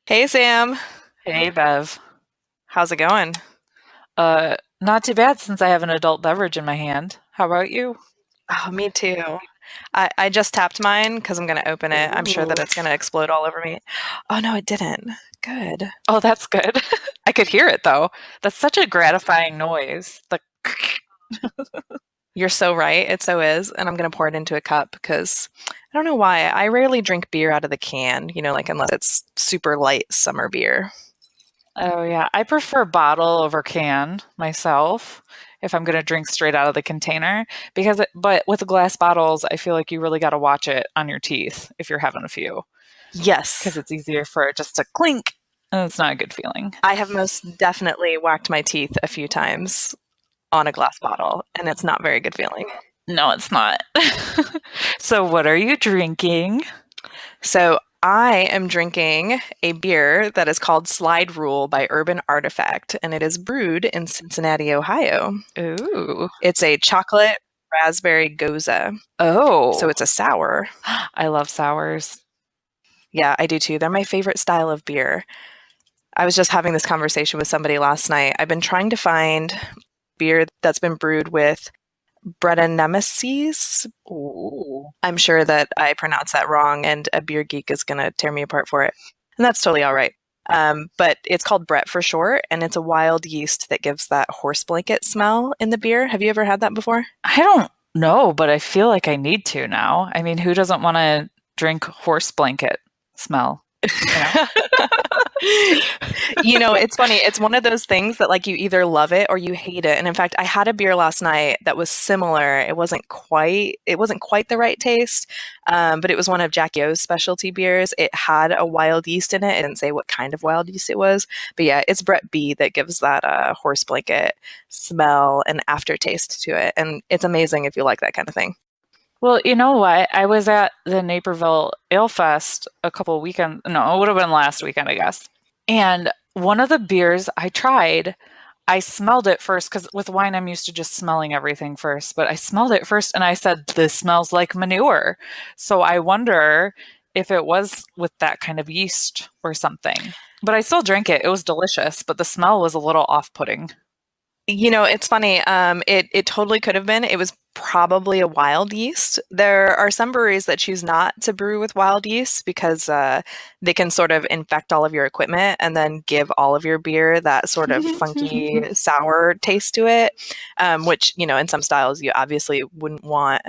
Hey Sam, Hey, Bev. how's it going? Not too bad since I have an adult beverage in my hand. How about you? Oh, me too. I just tapped mine because I'm going to open it. I'm sure that Ooh. it's going to explode all over me. Oh, no, it didn't. Good. Oh, that's good. I could hear it though. That's such a gratifying noise. The You're so right. It so is. And I'm going to pour it into a cup because I don't know why. I rarely drink beer out of the can, like unless it's super light summer beer. Oh yeah, I prefer bottle over can myself if I'm gonna drink straight out of the container but with glass bottles, I feel like you really got to watch it on your teeth if you're having a few Yes, because it's easier for it just to clink and it's not a good feeling. I have most definitely whacked my teeth a few times on a glass bottle, and it's not very good feeling. No, it's not. So what are you drinking? So I am drinking a beer that is called Slide Rule by Urban Artifact, and it is brewed in Cincinnati, Ohio. Ooh. It's a chocolate raspberry goza. So Oh, it's a sour. I love sours. Yeah, I do too. They're my favorite style of beer. I was just having this conversation with somebody last night. I've been trying to find beer that's been brewed with Brettanomyces. Ooh. I'm sure that I pronounced that wrong, and a beer geek is going to tear me apart for it. And that's totally all right. But it's called Brett for short, and it's a wild yeast that gives that horse blanket smell in the beer. Have you ever had that before? I don't know, but I feel like I need to now. I mean, who doesn't want to drink horse blanket smell, you know? It's funny. It's one of those things that like you either love it or you hate it. And in fact, I had a beer last night that was similar. It wasn't quite the right taste, but it was one of Jackie O's specialty beers. It had a wild yeast in it. It didn't say what kind of wild yeast it was, but yeah, it's Brett B that gives that horse blanket smell and aftertaste to it, and it's amazing if you like that kind of thing. Well, you know what? I was at the Naperville Ale Fest a couple weekends. No, it would have been last weekend, I guess. And one of the beers I tried, I smelled it first because with wine, I'm used to just smelling everything first. But I smelled it first and I said, this smells like manure. So I wonder if it was with that kind of yeast or something. But I still drank it. It was delicious, but the smell was a little off-putting. It's funny. It totally could have been. It was probably a wild yeast. There are some breweries that choose not to brew with wild yeast because they can sort of infect all of your equipment and then give all of your beer that sort of funky sour taste to it, which in some styles you obviously wouldn't want.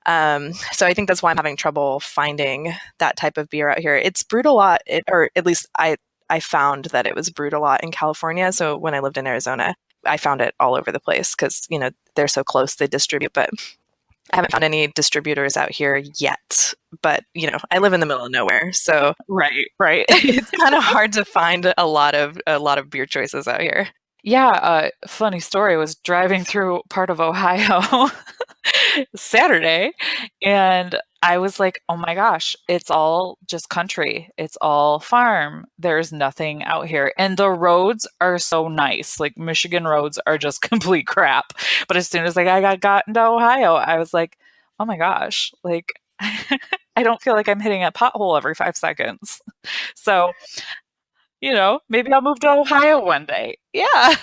So I think that's why I'm having trouble finding that type of beer out here. It's brewed a lot, or at least I found that it was brewed a lot in California. So when I lived in Arizona, I found it all over the place because they're so close, they distribute. But I haven't found any distributors out here yet. But I live in the middle of nowhere, so Right, right. it's kind of hard to find a lot of beer choices out here. Yeah, funny story. I was driving through part of Ohio Saturday, and I was like, oh my gosh, it's all just country. It's all farm. There's nothing out here. And the roads are so nice. Like Michigan roads are just complete crap. But as soon as like I got into Ohio, I was like, oh my gosh, like I don't feel like I'm hitting a pothole every 5 seconds. So, maybe I'll move to Ohio one day. Yeah.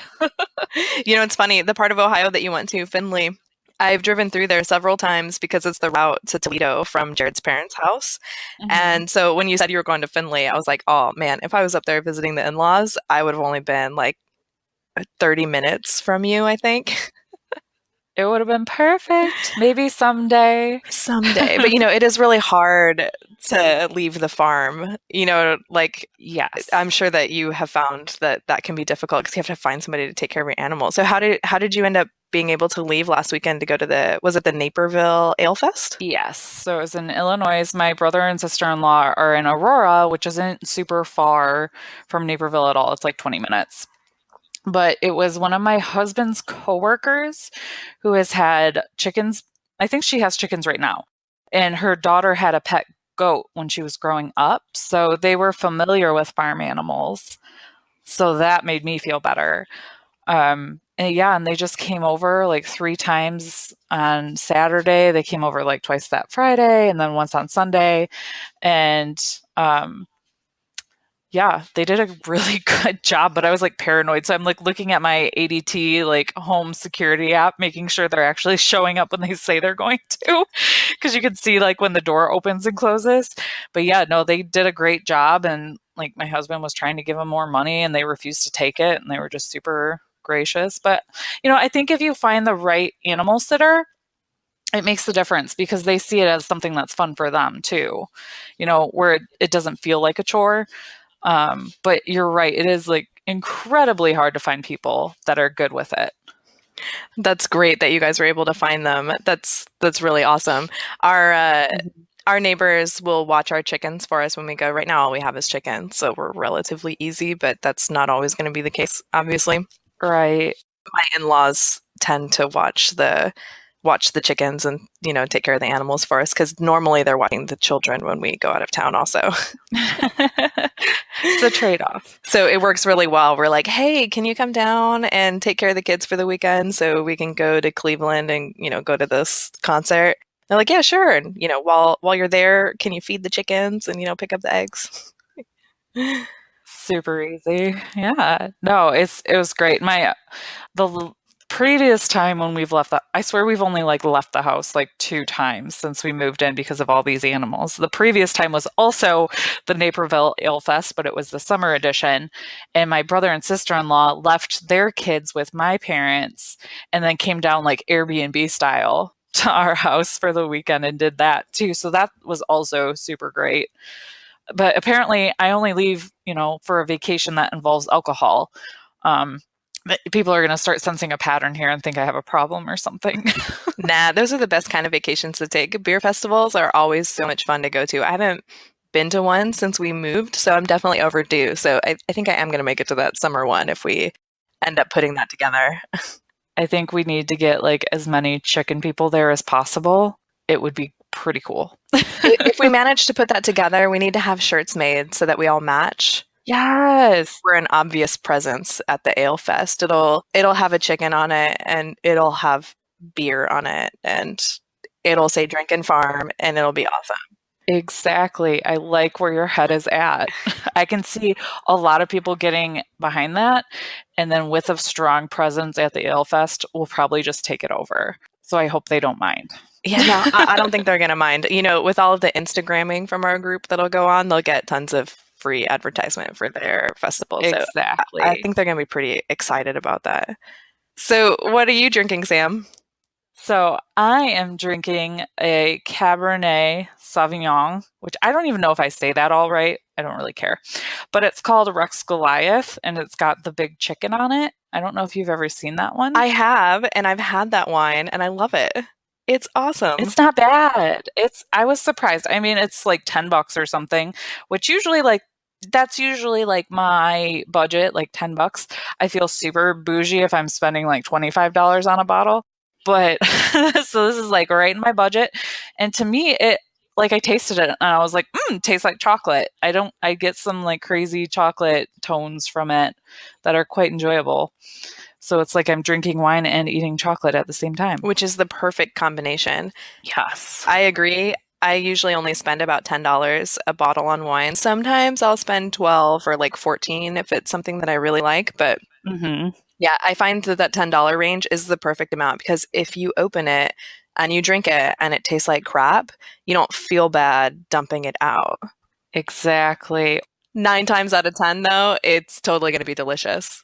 It's funny. The part of Ohio that you went to, Findlay, I've driven through there several times because it's the route to Toledo from Jared's parents' house. Mhm. And so when you said you were going to Findlay, I was like, oh man, if I was up there visiting the in laws, I would have only been like 30 minutes from you, I think. It would have been perfect. Maybe someday. Someday. But it is really hard to leave the farm. Like I'm Yes. sure that you have found that that can be difficult because you have to find somebody to take care of your animals. So how did you end up being able to leave last weekend to go to was it the Naperville Ale Fest? Yes. So it was in Illinois. My brother and sister-in-law are in Aurora, which isn't super far from Naperville at all. It's like 20 minutes. But it was one of my husband's coworkers who has had chickens. I think she has chickens right now. And her daughter had a pet goat when she was growing up. So they were familiar with farm animals. So that made me feel better. And yeah, and they just came over like 3 times on Saturday. They came over like twice that Friday and then once on Sunday. And Yeah, they did a really good job, but I was like paranoid. So I'm like looking at my ADT like home security app, making sure they're actually showing up when they say they're going to, because you can see like when the door opens and closes. But yeah, no, they did a great job. And like my husband was trying to give them more money and they refused to take it and they were just super gracious. But, I think if you find the right animal sitter, it makes the difference because they see it as something that's fun for them too, where it doesn't feel like a chore. But you're right. It is like incredibly hard to find people that are good with it. That's great that you guys were able to find them. That's really awesome. Our uh, Mhm. our neighbors will watch our chickens for us when we go. Right now, all we have is chickens, so we're relatively easy, but that's not always going to be the case, obviously. Right. My in-laws tend to watch the chickens and take care of the animals for us because normally they're watching the children when we go out of town also. It's a trade-off. So it works really well. We're like, hey, can you come down and take care of the kids for the weekend so we can go to Cleveland and go to this concert? They're like, yeah, sure. And while you're there, can you feed the chickens and pick up the eggs? Super easy. Yeah. No, it was great. Previous time when we've left I swear we've only like left the house like 2 times since we moved in because of all these animals. The previous time was also the Naperville Ale Fest, but it was the summer edition. And my brother and sister-in-law left their kids with my parents and then came down like Airbnb style to our house for the weekend and did that too. So that was also super great. But apparently I only leave, for a vacation that involves alcohol. Um, People are going to start sensing a pattern here and think I have a problem or something. Nah, those are the best kind of vacations to take. Beer festivals are always so much fun to go to. I haven't been to one since we moved, so I'm definitely overdue. So I think I am going to make it to that summer one if we end up putting that together. I think we need to get like as many chicken people there as possible. It would be pretty cool. If we manage to put that together, we need to have shirts made so that we all match. Yes, We're an obvious presence at the Ale Fest. It'll have a chicken on it and it'll have beer on it and it'll say Drinkin' Farm and it'll be awesome. exactly. I like where your head is at. I can see a lot of people getting behind that. And then with a strong presence at the Ale Fest, we'll probably just take it over. So I hope they don't mind. Yeah, no, I don't think they're gonna mind. With all of the Instagramming from our group that'll go on, they'll get tons of free advertisement for their festival. So I Exactly. think they're gonna be pretty excited about that. So what are you drinking, Sam? So I am drinking a Cabernet Sauvignon, which I don't even know if I say that all right. I don't really care. But it's called Rex Goliath and it's got the big chicken on it. I don't know if you've ever seen that one. I have, and I've had that wine, and I love it. It's awesome. It's not bad. I was surprised. I mean, it's like $10 or something, which usually like that's usually like my budget, like $10. I feel super bougie if I'm spending like $25 on a bottle. But so this is like right in my budget. And to me, it like I tasted it and I was like, tastes like chocolate. I get some like crazy chocolate tones from it that are quite enjoyable. So it's like I'm drinking wine and eating chocolate at the same time. Which is the perfect combination. Yes. I agree. I usually only spend about $10 a bottle on wine. Sometimes I'll spend 12 or like 14 if it's something that I really like, but Hmm. yeah, I find that $10 range is the perfect amount because if you open it and you drink it and it tastes like crap, you don't feel bad dumping it out. Exactly. 9 times out of 10, though, it's totally going to be delicious.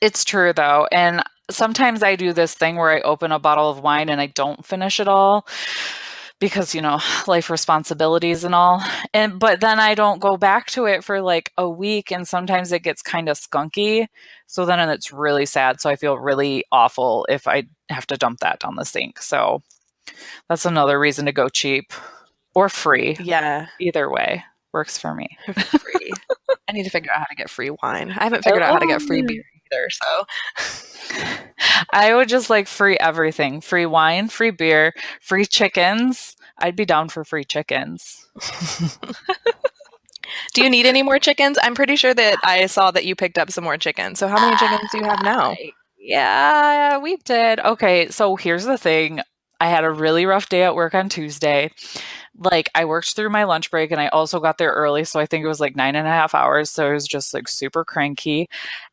It's true though. And sometimes I do this thing where I open a bottle of wine and I don't finish it all because, life responsibilities and all. But then I don't go back to it for like a week and sometimes it gets kind of skunky. So then it's really sad. So I feel really awful if I have to dump that down the sink. So that's another reason to go cheap or free. Yeah, Either way works for me. free. I need to figure out how to get free wine. I haven't figured out how to get free beer either, so. I would just like free everything. Free wine, free beer, free chickens. I'd be down for free chickens. Do you need any more chickens? I'm pretty sure that I saw that you picked up some more chickens. So how many chickens do you have now? Yeah, we did. Okay, so here's the thing. I had a really rough day at work on Tuesday. Like, I worked through my lunch break and I also got there early. So I think it was like 9.5 hours. So I was just like super cranky.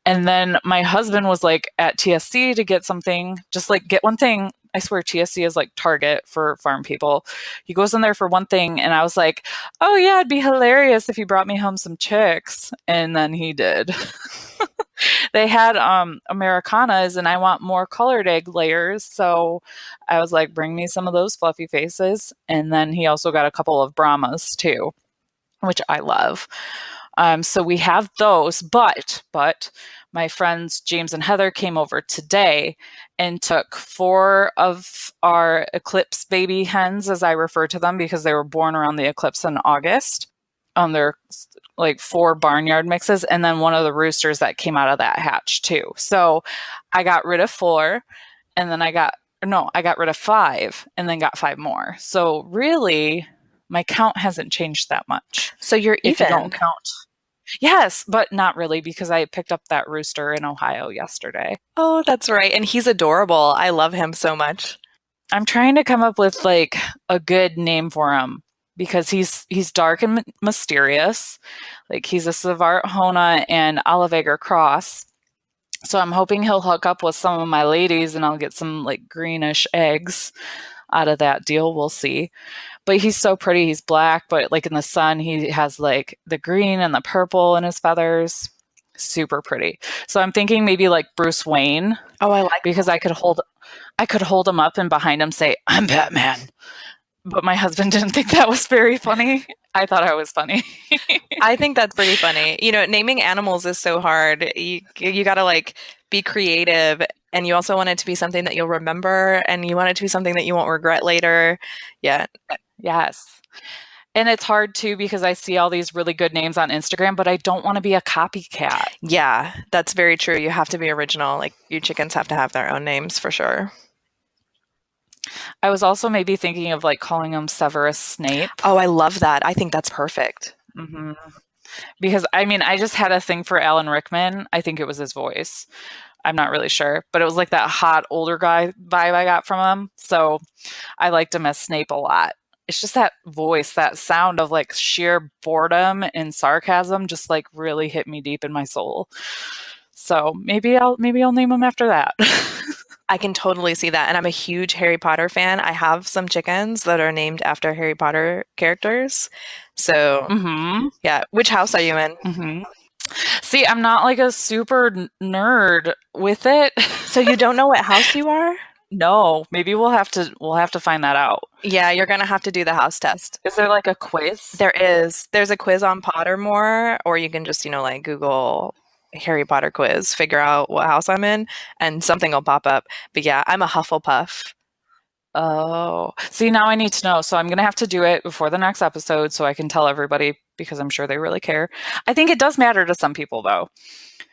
And then my husband was like at TSC to get something, just like get one thing. I swear TSC is like Target for farm people. He goes in there for one thing. And I was like, oh, yeah, it'd be hilarious if he brought me home some chicks. And then he did. They had Americanas, and I want more colored egg layers. So I was like, bring me some of those fluffy faces. And then he also got a couple of Brahmas too, which I love. So we have those, but my friends James and Heather came over today and took 4 of our eclipse baby hens, as I refer to them, because they were born around the eclipse in August. They're like 4 barnyard mixes, and then one of the roosters that came out of that hatch too. So I got rid of 4, and then I got rid of 5, and then got 5 more. So really, my count hasn't changed that much. So you're If you even. don't count. Yes, but not really, because I picked up that rooster in Ohio yesterday. Oh, that's right. And he's adorable. I love him so much. I'm trying to come up with like a good name for him because he's dark and mysterious. Like he's a Savart Hona and Olive Egger cross. So I'm hoping he'll hook up with some of my ladies and I'll get some like greenish eggs out of that deal. We'll see. But he's so pretty. He's black, but like in the sun, he has like the green and the purple in his feathers. Super pretty. So I'm thinking maybe like Bruce Wayne. Oh, I like because I could hold him up and behind him say, "I'm Batman." But my husband didn't think that was very funny. I thought I was funny. I think that's pretty funny. Naming animals is so hard. You got to like be creative, and you also want it to be something that you'll remember, and you want it to be something that you won't regret later. Yeah. Yes. And it's hard too because I see all these really good names on Instagram, but I don't want to be a copycat. Yeah, that's very true. You have to be original. Like your chickens have to have their own names for sure. I was also maybe thinking of like calling him Severus Snape. Oh, I love that. I think that's perfect. Mm-hmm. Because I just had a thing for Alan Rickman. I think it was his voice. I'm not really sure, but it was like that hot older guy vibe I got from him. So I liked him as Snape a lot. It's just that voice, that sound of like sheer boredom and sarcasm just like really hit me deep in my soul. So maybe I'll name him after that. I can totally see that. And I'm a huge Harry Potter fan. I have some chickens that are named after Harry Potter characters. So, yeah. Which house are you in? Mm-hmm. See, I'm not like a super nerd with it. So you don't know what house you are? No, maybe we'll have to find that out. Yeah, you're going to have to do the house test. Is there like a quiz? There is. There's a quiz on Pottermore, or you can just, like Google Harry Potter quiz, figure out what house I'm in, and something will pop up. But yeah, I'm a Hufflepuff. Oh, see, now I need to know. So I'm going to have to do it before the next episode so I can tell everybody because I'm sure they really care. I think it does matter to some people though,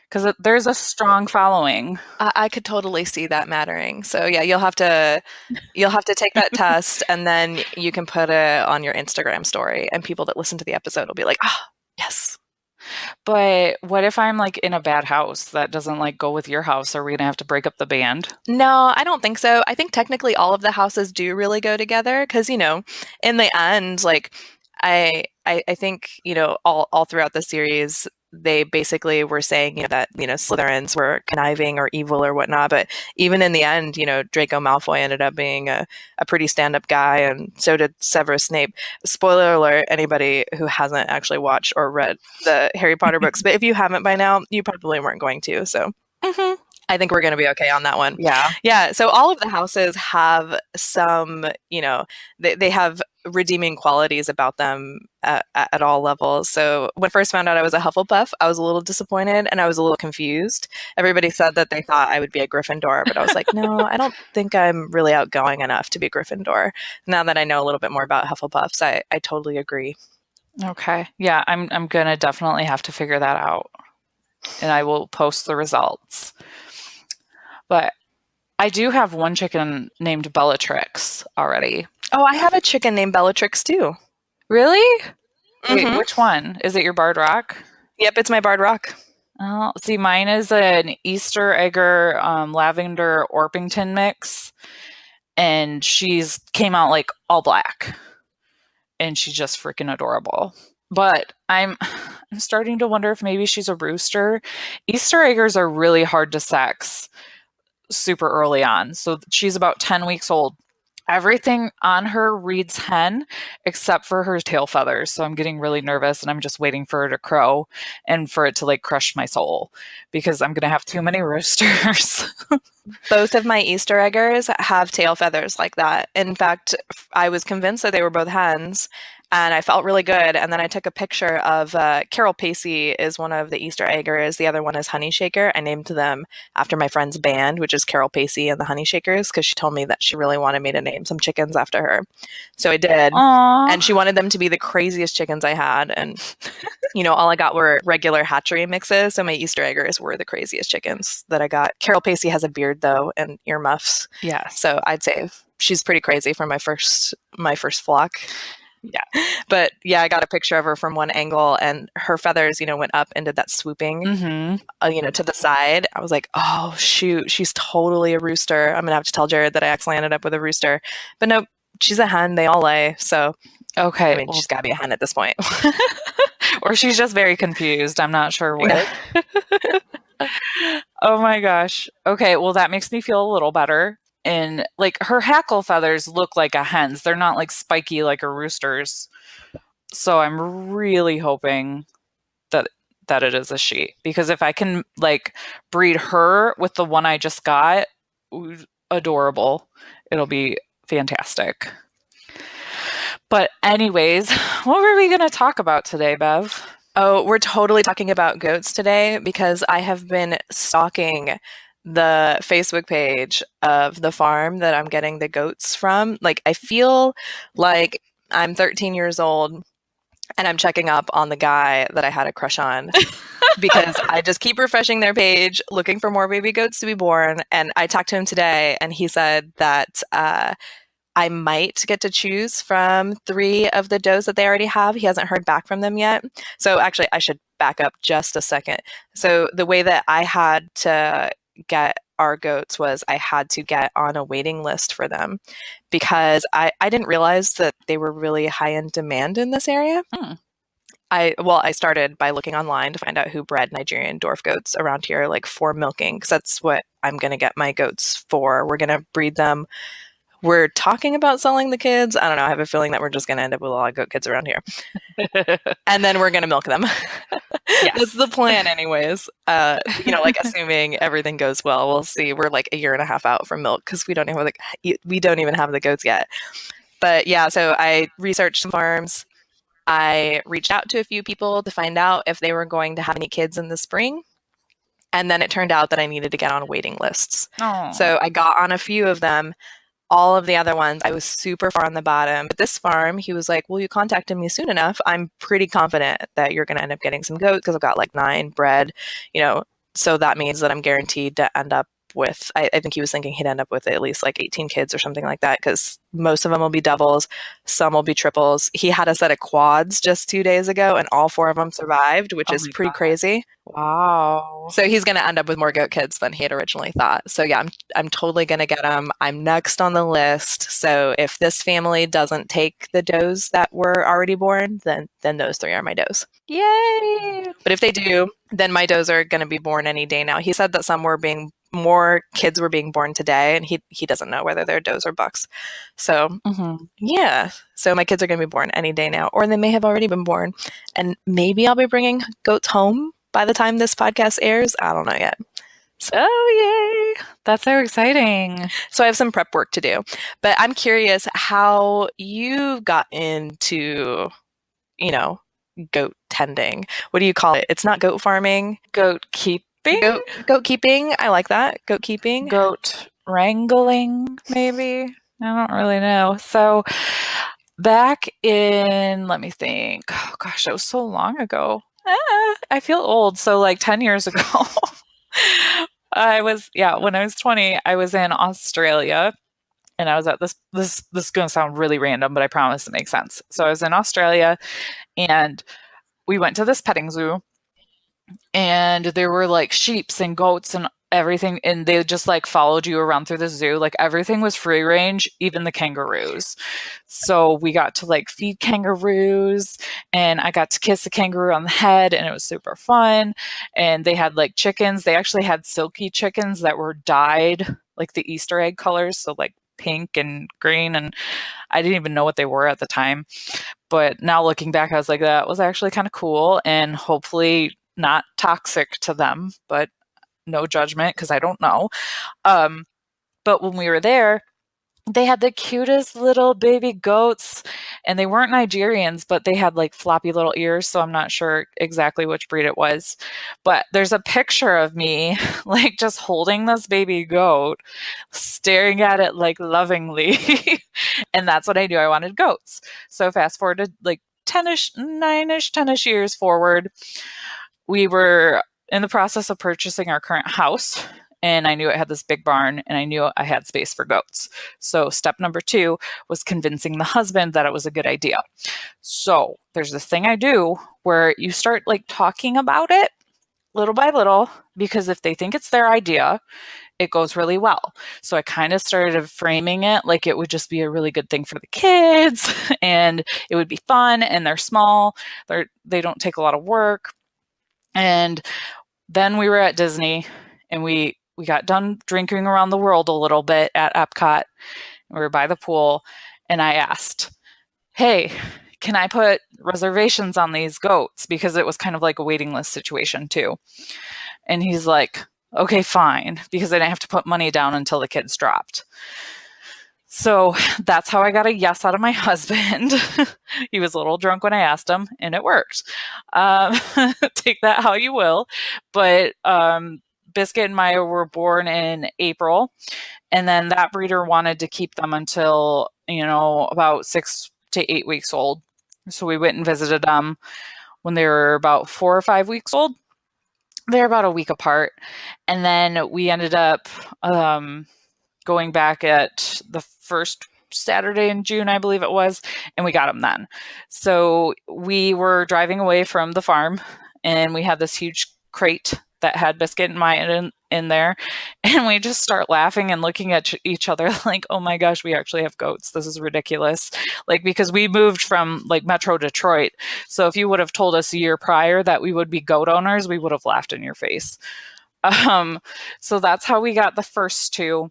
because there's a strong following. I could totally see that mattering. So yeah, you'll have to take that test, and then you can put it on your Instagram story, and people that listen to the episode will be like, "Ah, yes." But what if I'm like in a bad house that doesn't like go with your house? Are we gonna have to break up the band? No, I don't think so. I think technically all of the houses do really go together because, in the end, like I think, all throughout the series, they basically were saying, that, Slytherins were conniving or evil or whatnot. But even in the end, Draco Malfoy ended up being a pretty stand-up guy, and so did Severus Snape. Spoiler alert, anybody who hasn't actually watched or read the Harry Potter books. But if you haven't by now, you probably weren't going to. So I think we're going to be okay on that one. Yeah. Yeah. So all of the houses have some, they have redeeming qualities about them at all levels. So when I first found out I was a Hufflepuff, I was a little disappointed and I was a little confused. Everybody said that they thought I would be a Gryffindor, but I was like, no, I don't think I'm really outgoing enough to be a Gryffindor. Now that I know a little bit more about Hufflepuffs, I totally agree. Okay. Yeah, I'm going to definitely have to figure that out. And I will post the results. But I do have one chicken named Bellatrix already. Oh, I have a chicken named Bellatrix too. Really? Wait, which one? Is it your Barred Rock? Yep, it's my Barred Rock. Oh, see, mine is an Easter Egger Lavender Orpington mix. and she's came out like all black, and she's just freaking adorable. But I'm starting to wonder if maybe she's a rooster. Easter eggers are really hard to sex super early on. So she's about 10 weeks old. Everything on her reads hen except for her tail feathers. So I'm getting really nervous and I'm just waiting for her to crow and for it to like crush my soul because I'm going to have too many roosters. Both of my Easter eggers have tail feathers like that. In fact, I was convinced that they were both hens, and I felt really good. And then I took a picture of Carol Pacey is one of the Easter eggers. The other one is Honey Shaker. I named them after my friend's band, which is Carol Pacey and the Honey Shakers, because she told me that she really wanted me to name some chickens after her. So I did. And she Aww. wanted them to be the craziest chickens I had. And all I got were regular hatchery mixes. So my Easter eggers were the craziest chickens that I got. Carol Pacey has a beard though and earmuffs. Yes. So I'd say she's pretty crazy for my first flock. Yeah. But yeah, I got a picture of her from one angle and her feathers, went up and did that swooping, to the side. I was like, oh shoot, she's totally a rooster. I'm gonna have to tell Jared that I accidentally ended up with a rooster. But nope, she's a hen. They all lay. So Okay. I mean, she's got to be a hen at this point. Or she's just very confused. I'm not sure which. Yeah. Oh my gosh. Okay, well that makes me feel a little better. And like her hackle feathers look like a hen's. They're not like spiky like a rooster's. So I'm really hoping that it is a she, because if I can like breed her with the one I just got, adorable. It'll be fantastic. But anyways, what were we going to talk about today, Bev? Oh, we're totally talking about goats today because I have been stalking the Facebook page of the farm that I'm getting the goats from. Like, I feel like I'm 13 years old and I'm checking up on the guy that I had a crush on because I just keep refreshing their page looking for more baby goats to be born. And I talked to him today and he said that I might get to choose from 3 of the does that they already have. He hasn't heard back from them yet. So actually, I should back up just a second. So the way that I had to get our goats was I had to get on a waiting list for them because I didn't realize that they were really high in demand in this area. I started by looking online to find out who bred Nigerian dwarf goats around here, like for milking, because that's what I'm going to get my goats for. We're going to breed them. We're talking about selling the kids. I don't know. I have a feeling that we're just going to end up with a lot of goat kids around here. And then we're going to milk them. Yes. That's the plan anyways. Like assuming everything goes well, we'll see. We're like a year and a half out from milk because we don't even have the goats yet. But yeah, so I researched some farms. I reached out to a few people to find out if they were going to have any kids in the spring. And then it turned out that I needed to get on waiting lists. Aww. So I got on a few of them. All of the other ones, I was super far on the bottom. But this farm, he was like, well, you contacted me soon enough. I'm pretty confident that you're going to end up getting some goats because I've got like 9 bred, so that means that I'm guaranteed to end up with, I think he was thinking he'd end up with at least like 18 kids or something like that because most of them will be doubles, some will be triples. He had a set of quads just 2 days ago and all 4 of them survived, which is pretty crazy. Wow. So he's going to end up with more goat kids than he had originally thought. So yeah, I'm totally going to get him. I'm next on the list. So if this family doesn't take the does that were already born, then those 3 are my does. Yay! But if they do, then my does are going to be born any day now. He said that more kids were being born today, and he doesn't know whether they're does or bucks. So yeah, so my kids are going to be born any day now, or they may have already been born, and maybe I'll be bringing goats home by the time this podcast airs. I don't know yet. Oh, yay. That's so exciting. So I have some prep work to do, but I'm curious how you got into, goat tending. What do you call it? It's not goat farming. Goat keeping? Goat keeping. I like that. Goat keeping. Goat wrangling, maybe? I don't really know. So back in, let me think. Oh gosh, that was so long ago. I feel old. So like 10 years ago, when I was 20, I was in Australia and I was at this is going to sound really random, but I promise it makes sense. So I was in Australia and we went to this petting zoo and there were like sheeps and goats and everything, and they just like followed you around through the zoo. Like everything was free range, even the kangaroos. So we got to like feed kangaroos, and I got to kiss a kangaroo on the head, and it was super fun. And they had like chickens. They actually had silky chickens that were dyed like the Easter egg colors, so like pink and green, and I didn't even know what they were at the time. But now looking back, I was like, that was actually kind of cool and hopefully not toxic to them, but no judgment because I don't know. Um, but when we were there, they had the cutest little baby goats, and they weren't Nigerians, but they had like floppy little ears, so I'm not sure exactly which breed it was. But there's a picture of me like just holding this baby goat, staring at it like lovingly. And that's what I knew I wanted goats. So fast forward to like 10ish, 9ish, 10ish years forward, we were in the process of purchasing our current house, and I knew it had this big barn, and I knew I had space for goats. So step number 2 was convincing the husband that it was a good idea. So there's this thing I do where you start like talking about it little by little, because if they think it's their idea, it goes really well. So I kind of started framing it like it would just be a really good thing for the kids and it would be fun, and they're small, they don't take a lot of work. And then we were at Disney, and we got done drinking around the world a little bit at Epcot. We were by the pool, and I asked, "Hey, can I put reservations on these goats?" Because it was kind of like a waiting list situation too. And he's like, "Okay, fine," because I didn't have to put money down until the kids dropped. So that's how I got a yes out of my husband. He was a little drunk when I asked him, and it worked. Um, take that how you will. But Biscuit and Maya were born in April, and then that breeder wanted to keep them until, about 6 to 8 weeks old. So we went and visited them when they were about 4 or 5 weeks old. They're about a week apart. And then we ended up going back at the first Saturday in June, I believe it was, and we got them then. So we were driving away from the farm, and we had this huge crate that had Biscuit and Maya in there, and we just start laughing and looking at each other like, oh my gosh, we actually have goats. This is ridiculous. Like, because we moved from like Metro Detroit. So if you would have told us a year prior that we would be goat owners, we would have laughed in your face. So that's how we got the first two.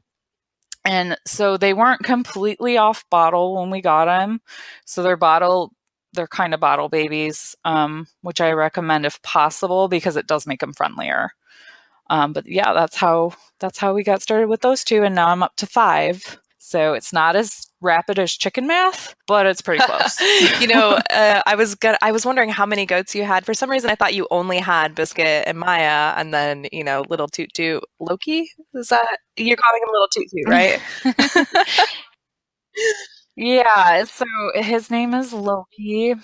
And so they weren't completely off bottle when we got them. So they're kind of bottle babies, which I recommend if possible because it does make them friendlier. But yeah, that's how we got started with those two, and now I'm up to 5. So it's not as rapid as chicken math, but it's pretty close. I was wondering how many goats you had. For some reason, I thought you only had Biscuit and Maya, and then little Toot Toot Loki. Is that you're calling him Little Toot Toot, right? Yeah. So his name is Loki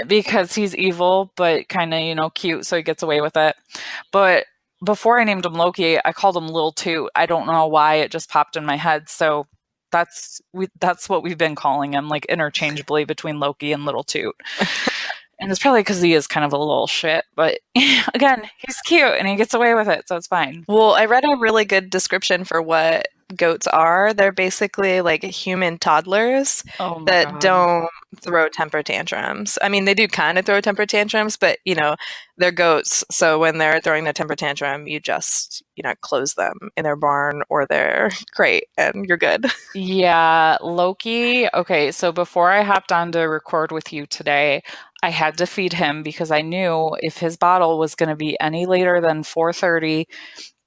because he's evil, but kind of cute, so he gets away with it. But before I named him Loki, I called him Lil Toot. I don't know why, it just popped in my head. So that's what we've been calling him, like interchangeably between Loki and Little Toot. And it's probably because he is kind of a little shit, but again, he's cute and he gets away with it, so it's fine. Well, I read a really good description for what goats are. They're basically like human toddlers that don't throw temper tantrums. I mean, they do kind of throw temper tantrums, but they're goats. So when they're throwing their temper tantrum, you just, close them in their barn or their crate and you're good. Yeah, Loki. Okay, so before I hopped on to record with you today, I had to feed him because I knew if his bottle was going to be any later than 4:30,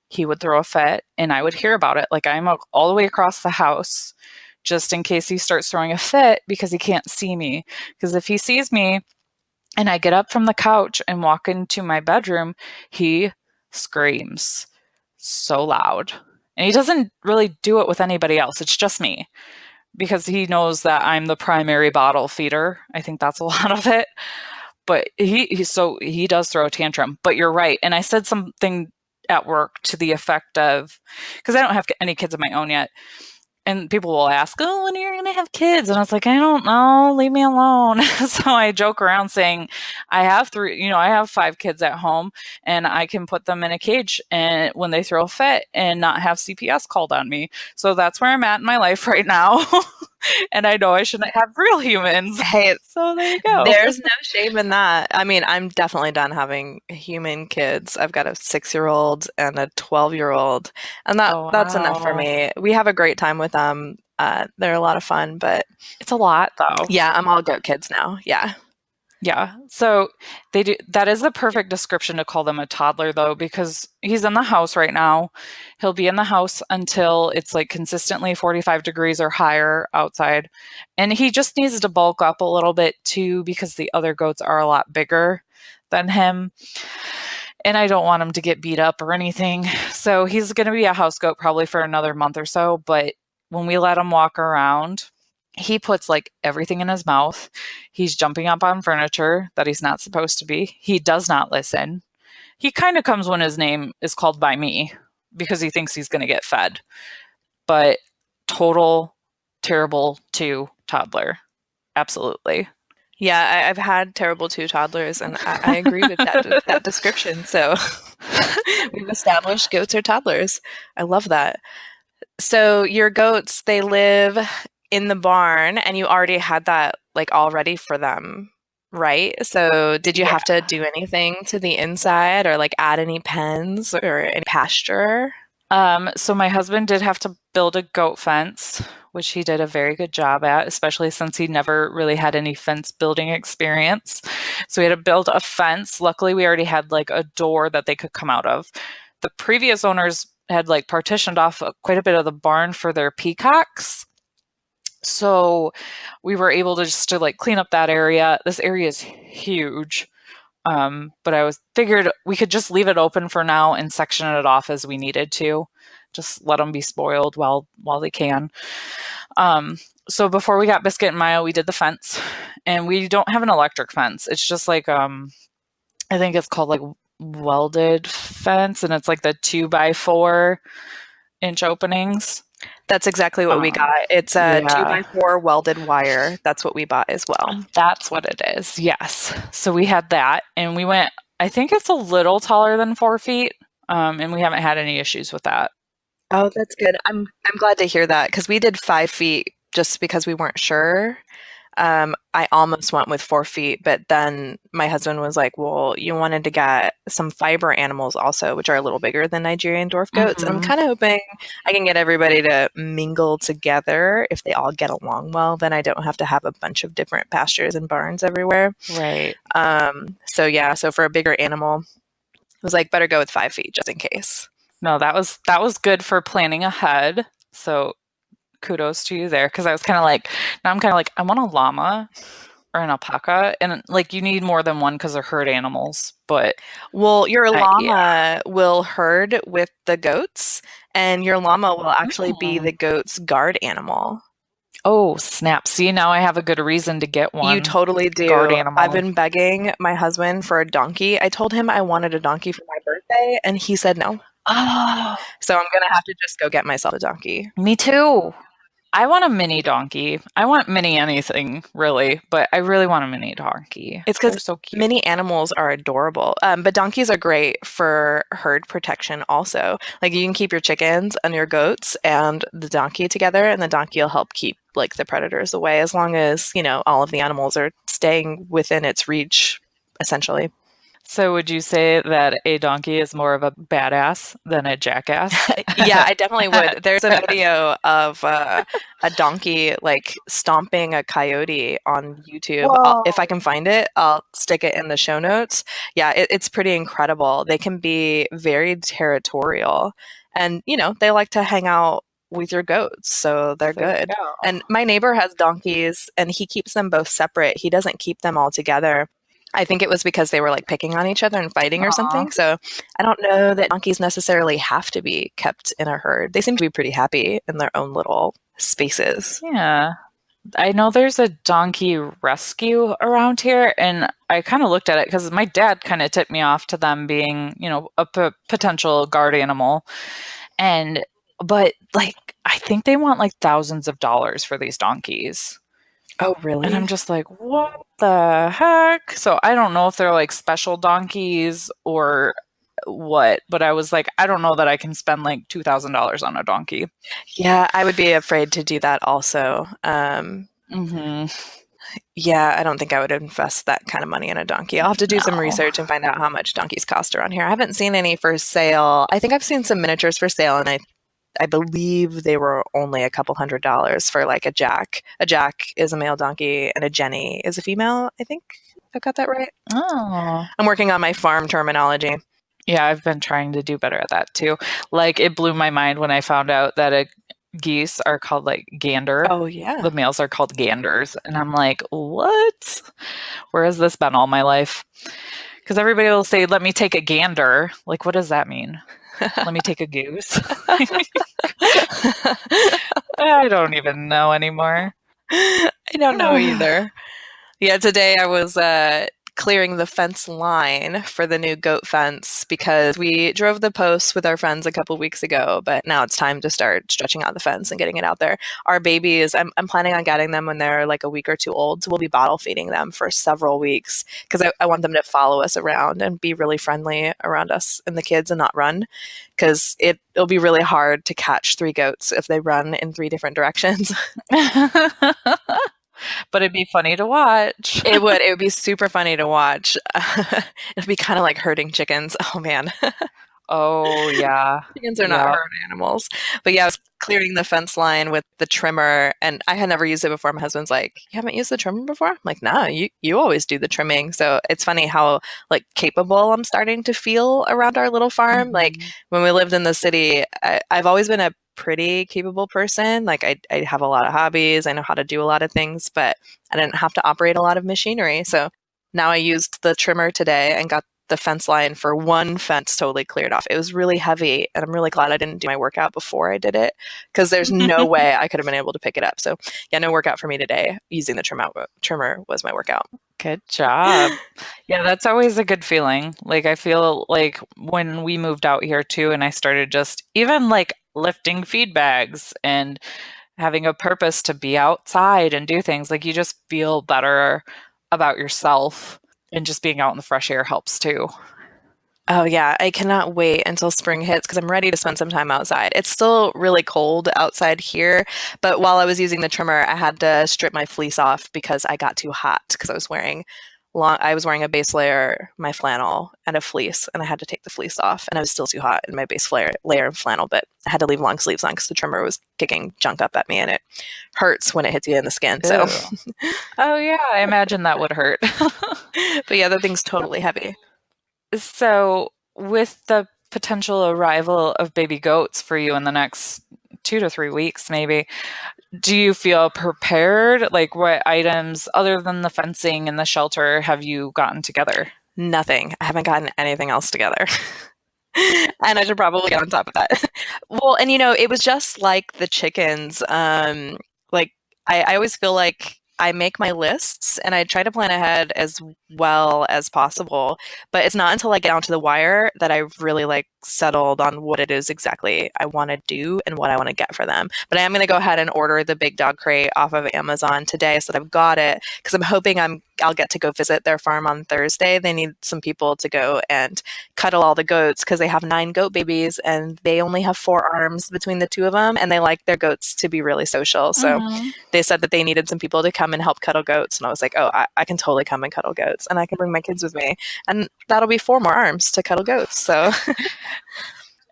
he would throw a fit, and I would hear about it. Like, I'm all the way across the house just in case he starts throwing a fit because he can't see me. Because if he sees me and I get up from the couch and walk into my bedroom, he screams so loud. And he doesn't really do it with anybody else. It's just me because he knows that I'm the primary bottle feeder. I think that's a lot of it. But he does throw a tantrum. But you're right. And I said something at work to the effect of, because I don't have any kids of my own yet, and people will ask, "Oh, when are you going to have kids?" And I was like, "I don't know. Leave me alone." So I joke around saying, "I have three. I have 5 kids at home, and I can put them in a cage and when they throw a fit and not have CPS called on me." So that's where I'm at in my life right now. And I know I shouldn't have real humans. Hey, So there you go. there's no shame in that. I mean, I'm definitely done having human kids. I've got a 6-year-old and a 12-year-old, and Oh, that's enough for wow. me. We have a great time with them. They're a lot of fun, but It's a lot though. yeah, I'm all goat kids now. Yeah. Yeah. So they do that is the perfect description to call them a toddler though, because he's in the house right now. He'll be in the house until it's like consistently 45 degrees or higher outside. And he just needs to bulk up a little bit too because the other goats are a lot bigger than him. And I don't want him to get beat up or anything. So he's going to be a house goat probably for another month or so, but when we let him walk around, he puts like everything in his mouth. He's jumping up on furniture that he's not supposed to be. He does not listen. He kind of comes when his name is called by me because he thinks he's going to get fed. But total terrible 2 toddler. Absolutely. Yeah, I've had terrible 2 toddlers, and I agree with that description. So we've established goats are toddlers. I love that. So your goats, they live in the barn, and you already had that like all ready for them, right? So did you Yeah. have to do anything to the inside or like add any pens or any pasture? So my husband did have to build a goat fence, which he did a very good job at, especially since he never really had any fence building experience. So we had to build a fence. Luckily, we already had like a door that they could come out of. The previous owners had like partitioned off quite a bit of the barn for their peacocks. So we were able to just to like clean up that area. This area is huge. But I was figured we could just leave it open for now and section it off as we needed to. Just let them be spoiled while they can. So before we got Biscuit and Maya, we did the fence, and we don't have an electric fence. It's just like I think it's called like welded fence, and it's like the 2x4 inch openings. That's exactly what we got. It's a two Yeah, by four welded wire. That's what we bought as well. that's what it is. Yes. So we had that, and we went. I think it's a little taller than 4 feet, and we haven't had any issues with that. Oh, that's good. I'm glad to hear that because we did 5 feet just because we weren't sure. I almost went with 4 feet, but then my husband was like, "Well, you wanted to get some fiber animals also, which are a little bigger than Nigerian dwarf goats." And I'm Hmm. kind of hoping I can get everybody to mingle together. If they all get along well, then I don't have to have a bunch of different pastures and barns everywhere. Right. So yeah, so for a bigger animal, I was like, better go with 5 feet just in case. No, that was good for planning ahead. So kudos to you there, because I was kind of like, now I'm kind of like, I want a llama or an alpaca, and like you need more than one because they're herd animals. But Well, your yeah. llama will herd with the goats, and your llama will actually be Mm. the goat's guard animal. Oh, snap. See, now I have a good reason to get You one totally guard do. I've animal. been begging my husband for a donkey. I told him I wanted a donkey for my birthday, and he said no. Oh, So I'm gonna have to just go get myself a donkey. me too. I want a mini donkey. I want mini anything, really, but I really want a mini donkey. It's They're because so cute. mini animals are adorable. But donkeys are great for herd protection also. Like you can keep your chickens and your goats and the donkey together, and the donkey will help keep like the predators away as long as, all of the animals are staying within its reach, essentially. So would you say that a donkey is more of a badass than a jackass? Yeah, I definitely would. There's a video of a donkey like stomping a coyote on YouTube. If I Whoa. can find it, I'll stick it in the show notes. Yeah, it's pretty incredible. They can be very territorial, and they like to hang out with your goats, so they're There you good. go. And my neighbor has donkeys, and he keeps them both separate. He doesn't keep them all together. I think it was because they were like picking on each other and fighting or Aw. something. So I don't know that donkeys necessarily have to be kept in a herd. They seem to be pretty happy in their own little spaces. Yeah. I know there's a donkey rescue around here, and I kind of looked at it because my dad kind of tipped me off to them being, a potential guard animal. And but like I think they want like thousands of dollars for these donkeys. Oh, And I'm really? just like, what the heck? So I don't know if they're like special donkeys or what, but I was like, I don't know that I can spend like $2,000 on a donkey. Yeah, I would be afraid to do that also. Hmm. Yeah, I don't think I would invest that kind of money in a donkey. I'll have to do some No. research and find out how much donkeys cost around here. I haven't seen any for sale. I think I've seen some miniatures for sale, and I believe they were only a couple $100 for like a jack. A jack is a male donkey, and a jenny is a female. I think I got that right. Oh. I'm working on my farm terminology. Yeah, I've been trying to do better at that too. Like it blew my mind when I found out that geese are called like gander. Oh yeah. The males are called ganders. And I'm like, what? Where has this been all my life? Because everybody will say, let me take a gander. Like, what does that mean? Let me take a goose. I don't even know anymore. I don't know either. Yeah, today I was clearing the fence line for the new goat fence because we drove the posts with our friends a couple weeks ago, but now it's time to start stretching out the fence and getting it out there. Our babies, I'm planning on getting them when they're like a week or two old, so we'll be bottle feeding them for several weeks because I want them to follow us around and be really friendly around us and the kids and not run because it'll be really hard to catch three goats if they run in three different directions. But it'd be funny to watch. It would be super funny to watch. It'd be kind of like herding chickens. Oh man, Oh, yeah. chickens are not Yep. herd animals. But yeah, I was clearing the fence line with the trimmer, and I had never used it before. My husband's like, "You haven't used the trimmer before?" I'm like, "Nah, you always do the trimming." So it's funny how like capable I'm starting to feel around our little farm. Like Mhm. when we lived in the city, I've always been a pretty capable person. Like I have a lot of hobbies. I know how to do a lot of things, but I didn't have to operate a lot of machinery. So now I used the trimmer today and got the fence line for one fence totally cleared off. It was really heavy, and I'm really glad I didn't do my workout before I did it because there's no way I could have been able to pick it up. So, yeah, no workout for me today. Using the trimmer was my workout. Good job. Yeah, that's always a good feeling. Like, I feel like when we moved out here too, and I started just even like lifting feed bags and having a purpose to be outside and do things, like you just feel better about yourself, and just being out in the fresh air helps too. Oh, yeah, I cannot wait until spring hits because I'm ready to spend some time outside. It's still really cold outside here, but while I was using the trimmer, I had to strip my fleece off because I got too hot because I was wearing a base layer, my flannel, and a fleece, and I had to take the fleece off, and I was still too hot in my base layer of flannel, but I had to leave long sleeves on because the trimmer was kicking junk up at me, and it hurts when it hits you in the skin. So, Ew. Oh yeah, I imagine that would hurt. but yeah, that thing's totally heavy. So, with the potential arrival of baby goats for you in the next 2 to 3 weeks, maybe, do you feel prepared? Like, what items, other than the fencing and the shelter, have you gotten together? Nothing. I haven't gotten anything else together. And I should probably get on top of that. Well, and it was just like the chickens. Like I always feel like I make my lists and I try to plan ahead as well as possible. But it's not until I get down to the wire that I really like settled on what it is exactly I want to do and what I want to get for them. But I am going to go ahead and order the big dog crate off of Amazon today so that I've got it because I'm hoping I'll get to go visit their farm on Thursday. They need some people to go and cuddle all the goats because they have 9 goat babies and they only have 4 arms between the two of them, and they like their goats to be really social. So Mhm. they said that they needed some people to come and help cuddle goats, and I was like, oh, I can totally come and cuddle goats, and I can bring my kids with me, and that'll be 4 more arms to cuddle goats. So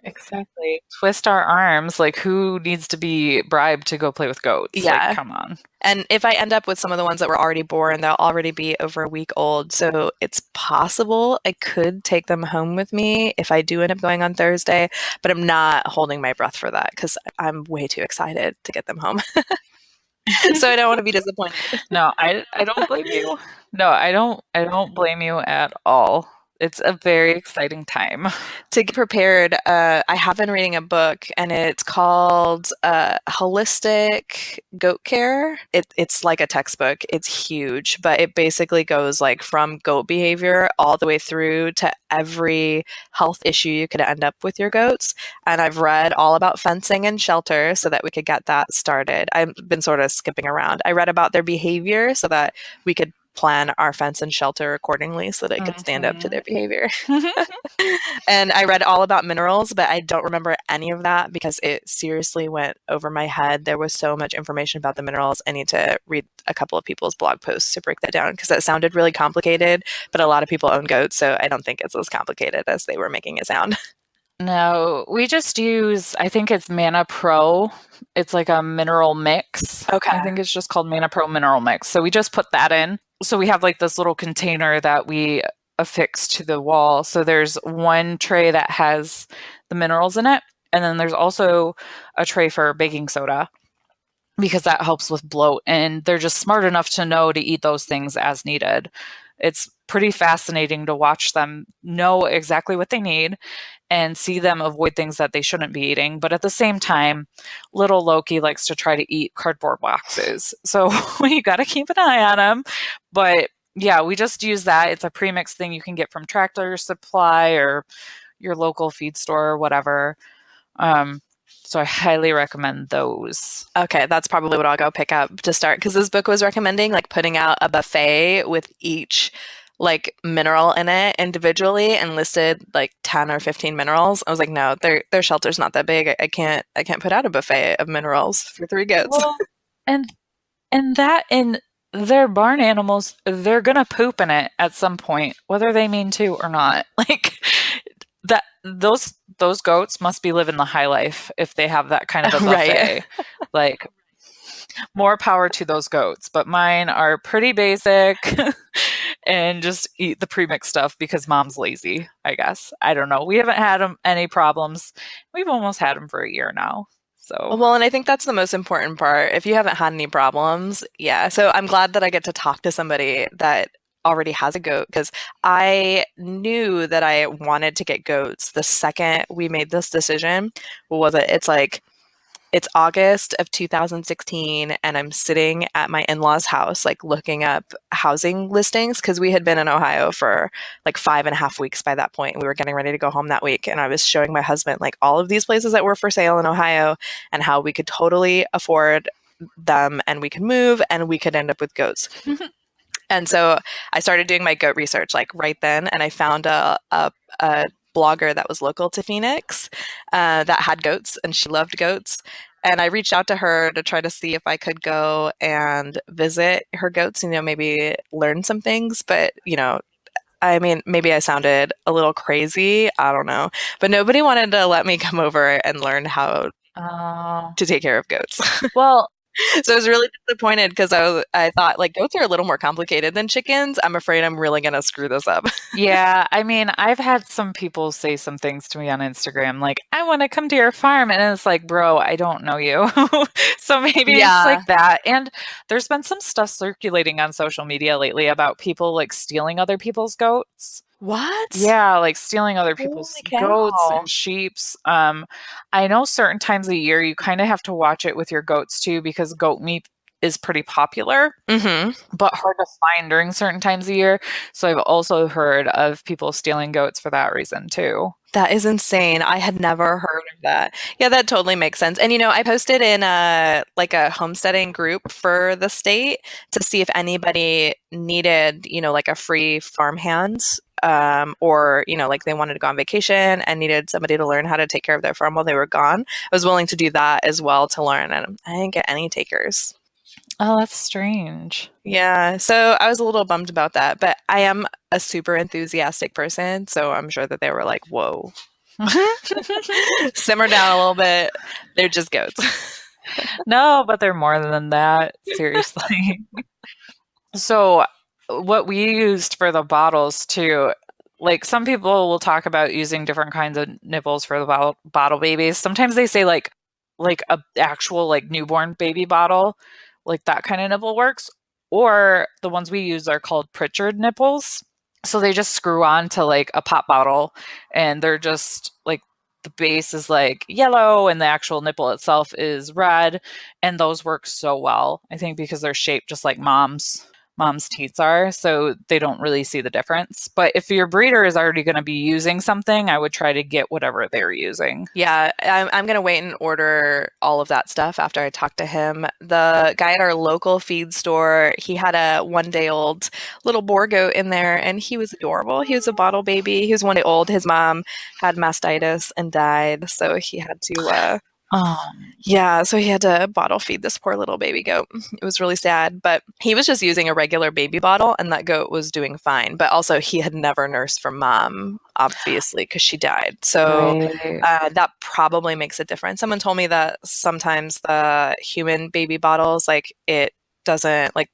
Exactly. Twist our arms. Like, who needs to be bribed to go play with goats? Like, yeah. come on. And if I end up with some of the ones that were already born, they'll already be over a week old. So it's possible I could take them home with me if I do end up going on Thursday, but I'm not holding my breath for that because I'm way too excited to get them home. So I don't want to be disappointed. No, I don't blame you. No, I don't blame you at all. It's a very exciting time. To get prepared, I have been reading a book and it's called Holistic Goat Care. It's like a textbook. It's huge, but it basically goes like from goat behavior all the way through to every health issue you could end up with your goats. And I've read all about fencing and shelter so that we could get that started. I've been sort of skipping around. I read about their behavior so that we could plan our fence and shelter accordingly so that it could stand up to Mhm. their behavior. And I read all about minerals, but I don't remember any of that because it seriously went over my head. There was so much information about the minerals. I need to read a couple of people's blog posts to break that down because that sounded really complicated, but a lot of people own goats, so I don't think it's as complicated as they were making it sound. No, we just use, I think it's Mana Pro. It's like a mineral mix. I Okay. think it's just called Mana Pro Mineral Mix. So we just put that in. So we have like this little container that we affix to the wall. So there's one tray that has the minerals in it. And then there's also a tray for baking soda because that helps with bloat. And they're just smart enough to know to eat those things as needed. It's pretty fascinating to watch them know exactly what they need and see them avoid things that they shouldn't be eating. But at the same time, little Loki likes to try to eat cardboard boxes. So you got to keep an eye on him. But yeah, we just use that. It's a premix thing you can get from Tractor Supply or your local feed store or whatever. So I highly recommend those. Okay, that's probably what I'll go pick up to start because this book was recommending like putting out a buffet with each like mineral in it individually and listed like 10 or 15 minerals. I was like, no, their shelter's not that big. I can't put out a buffet of minerals for three goats. Well, and and their barn animals, they're gonna poop in it at some point, whether they mean to or not. Like that those goats must be living the high life if they have that kind of a Right. buffet. Like more power to those goats, but mine are pretty basic and just eat the premix stuff because mom's lazy, I guess. I don't know. We haven't had any problems. We've almost had them for a year now. So, Well, and I think that's the most important part. If you haven't had any problems, yeah. So I'm glad that I get to talk to somebody that already has a goat because I knew that I wanted to get goats the second we made this decision. What was it? It's August of 2016, and I'm sitting at my in-laws' house, like looking up housing listings because we had been in Ohio for like 5.5 weeks by that point. We were getting ready to go home that week, and I was showing my husband like all of these places that were for sale in Ohio and how we could totally afford them and we could move and we could end up with goats. And so I started doing my goat research like right then, and I found a blogger that was local to Phoenix that had goats, and she loved goats. And I reached out to her to try to see if I could go and visit her goats, maybe learn some things. But, I mean, maybe I sounded a little crazy. I don't know. But nobody wanted to let me come over and learn how uh, to take care of goats. well, So I was really disappointed because I thought like goats are a little more complicated than chickens. I'm afraid I'm really gonna screw this up. yeah, I mean, I've had some people say some things to me on Instagram, like, I want to come to your farm. And it's like, bro, I don't know you. So maybe it's like Yeah. that. And there's been some stuff circulating on social media lately about people like stealing other people's goats. What? Yeah, like stealing other people's Holy goats and cow. sheeps. I know certain times of year you kind of have to watch it with your goats too because goat meat is pretty popular, Mm-hmm. but hard to find during certain times of year. So I've also heard of people stealing goats for that reason too. That is insane. I had never heard of that. Yeah, that totally makes sense. And I posted in a homesteading group for the state to see if anybody needed, like a free farmhand, or like they wanted to go on vacation and needed somebody to learn how to take care of their farm while they were gone. I was willing to do that as well to learn, and I didn't get any takers. Oh, that's strange. Yeah, so I was a little bummed about that, but I am a super enthusiastic person, so I'm sure that they were like, "Whoa, simmer down a little bit. They're just goats." No, but they're more than that. Seriously. So, what we used for the bottles too, like some people will talk about using different kinds of nipples for the bottle babies. Sometimes they say like a actual like newborn baby bottle, like that kind of nipple works. Or the ones we use are called Pritchard nipples. So they just screw on to like a pop bottle, and they're just like the base is like yellow and the actual nipple itself is red, and those work so well. I think because they're shaped just like mom's teats are, so they don't really see the difference. But if your breeder is already going to be using something, I would try to get whatever they're using. Yeah, I'm gonna wait and order all of that stuff after I talk to him. The guy at our local feed store, he had a 1 day old little boar goat in there, and he was adorable. He was a bottle baby. He was 1 day old. His mom had mastitis and died, so he had to Um, yeah, so he had to bottle feed this poor little baby goat. It was really sad, but he was just using a regular baby bottle, and that goat was doing fine. But also, he had never nursed from mom, obviously, because she died. So right. that probably makes a difference. Someone told me that sometimes the human baby bottles, like it doesn't like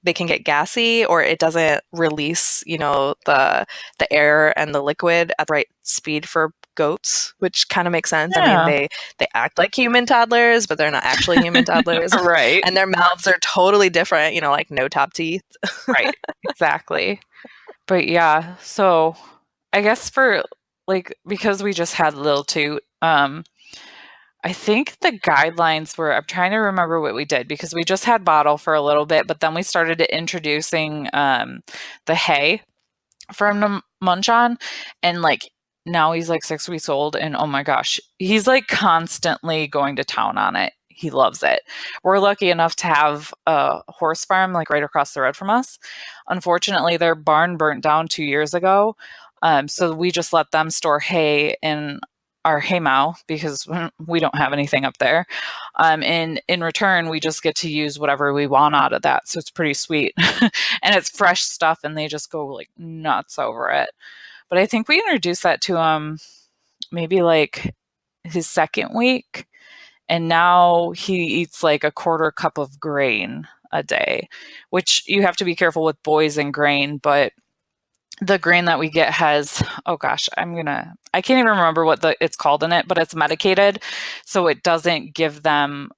they can get gassy or it doesn't release, the air and the liquid at the right speed for goats, which kind of makes sense. I mean, Yeah. they act like human toddlers, but they're not actually human toddlers. Right. And their mouths are totally different, like no top teeth. Right. Exactly. But yeah, so I guess for like because we just had Lil Toot, I think the guidelines were I'm trying to remember what we did because we just had bottle for a little bit, but then we started introducing the hay for him to munch on, and like now he's like 6 weeks old, and oh my gosh, he's like constantly going to town on it. He loves it. We're lucky enough to have a horse farm like right across the road from us. Unfortunately, their barn burnt down 2 years ago, so we just let them store hay in our hay mow because we don't have anything up there. And in return, we just get to use whatever we want out of that. So it's pretty sweet. And it's fresh stuff, and they just go like nuts over it. But I think we introduced that to him maybe like his second week. And now he eats like a quarter cup of grain a day, which you have to be careful with boys and grain, but the grain that we get has, oh gosh, I can't even remember what it's called in it, but it's medicated, so it doesn't give them